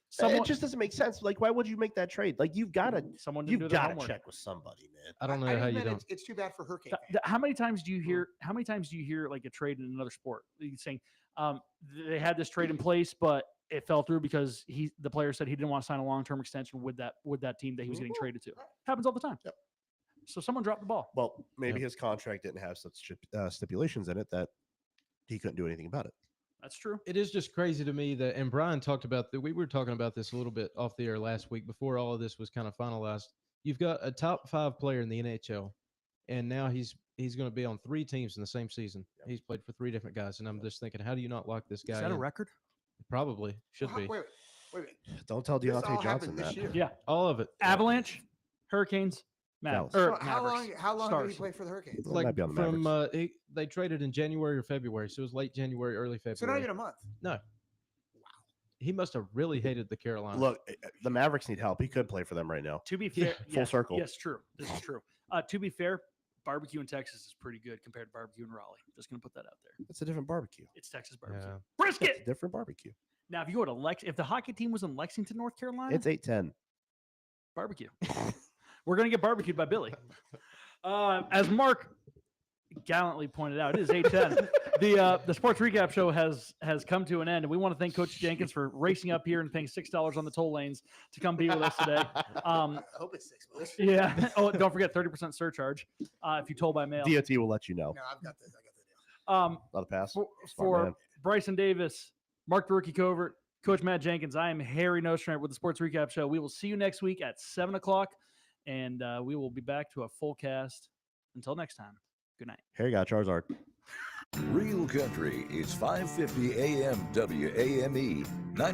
Someone, It just doesn't make sense. Like, why would you make that trade? Like, you've got to, someone didn't you've do their got to homework. check with somebody, man. I don't know how just you meant don't. It's too bad for Hurricane fans. How many times do you hear? How many times do you hear like a trade in another sport? You saying they had this trade in place, but it fell through because the player said he didn't want to sign a long-term extension with that team that he was getting traded to. Happens all the time. Yep. So someone dropped the ball. Well, maybe Yeah. his contract didn't have such stipulations in it that he couldn't do anything about it. That's true. It is just crazy to me that, and Brian talked about that. We were talking about this a little bit off the air last week before all of this was kind of finalized. You've got a top 5 player in the NHL, and now he's going to be on 3 teams in the same season. He's played for 3 different guys, and I'm just thinking, how do you not lock this guy? Is that a in? record? Probably should Well, be. Wait a minute. Don't tell This Deontay all Johnson happened this that. year. Yeah. All of it. Avalanche, Hurricanes, Dallas. So Mavericks. how long did Stars. he play for the Hurricanes? It might be on the from they traded in January or February, so it was late January, early February. So not even a month. He must have really hated the Carolina. Look, the Mavericks need help. He could play for them right now. To be Yeah, fair, full circle. Yes, true. This is true. To be fair, barbecue in Texas is pretty good compared to barbecue in Raleigh. Just gonna put that out there. It's a different barbecue. It's Texas barbecue. Yeah. It's Brisket. a different barbecue. Now, if you go to if the hockey team was in Lexington, North Carolina, It's 8:10. barbecue. We're gonna get barbecued by Billy. As Mark gallantly pointed out, it is 8:10. The sports recap show has come to an end, and we want to thank Coach Jenkins for racing up here and paying $6 on the toll lanes to come be with us today. I hope it's 6 months. Yeah. Oh, don't forget 30% surcharge if you toll by mail. DOT will let you know. No, I've got this. I got the deal. Not a pass. For, Smart for man. Bryson Davis, Mark the Rookie Covert, Coach Matt Jenkins, I am Harry Nostrand with the Sports Recap Show. We will see you next week at 7 o'clock, and we will be back to a full cast. Until next time, good night. Harry got Charizard. Real Country is 550 AM WAME 90.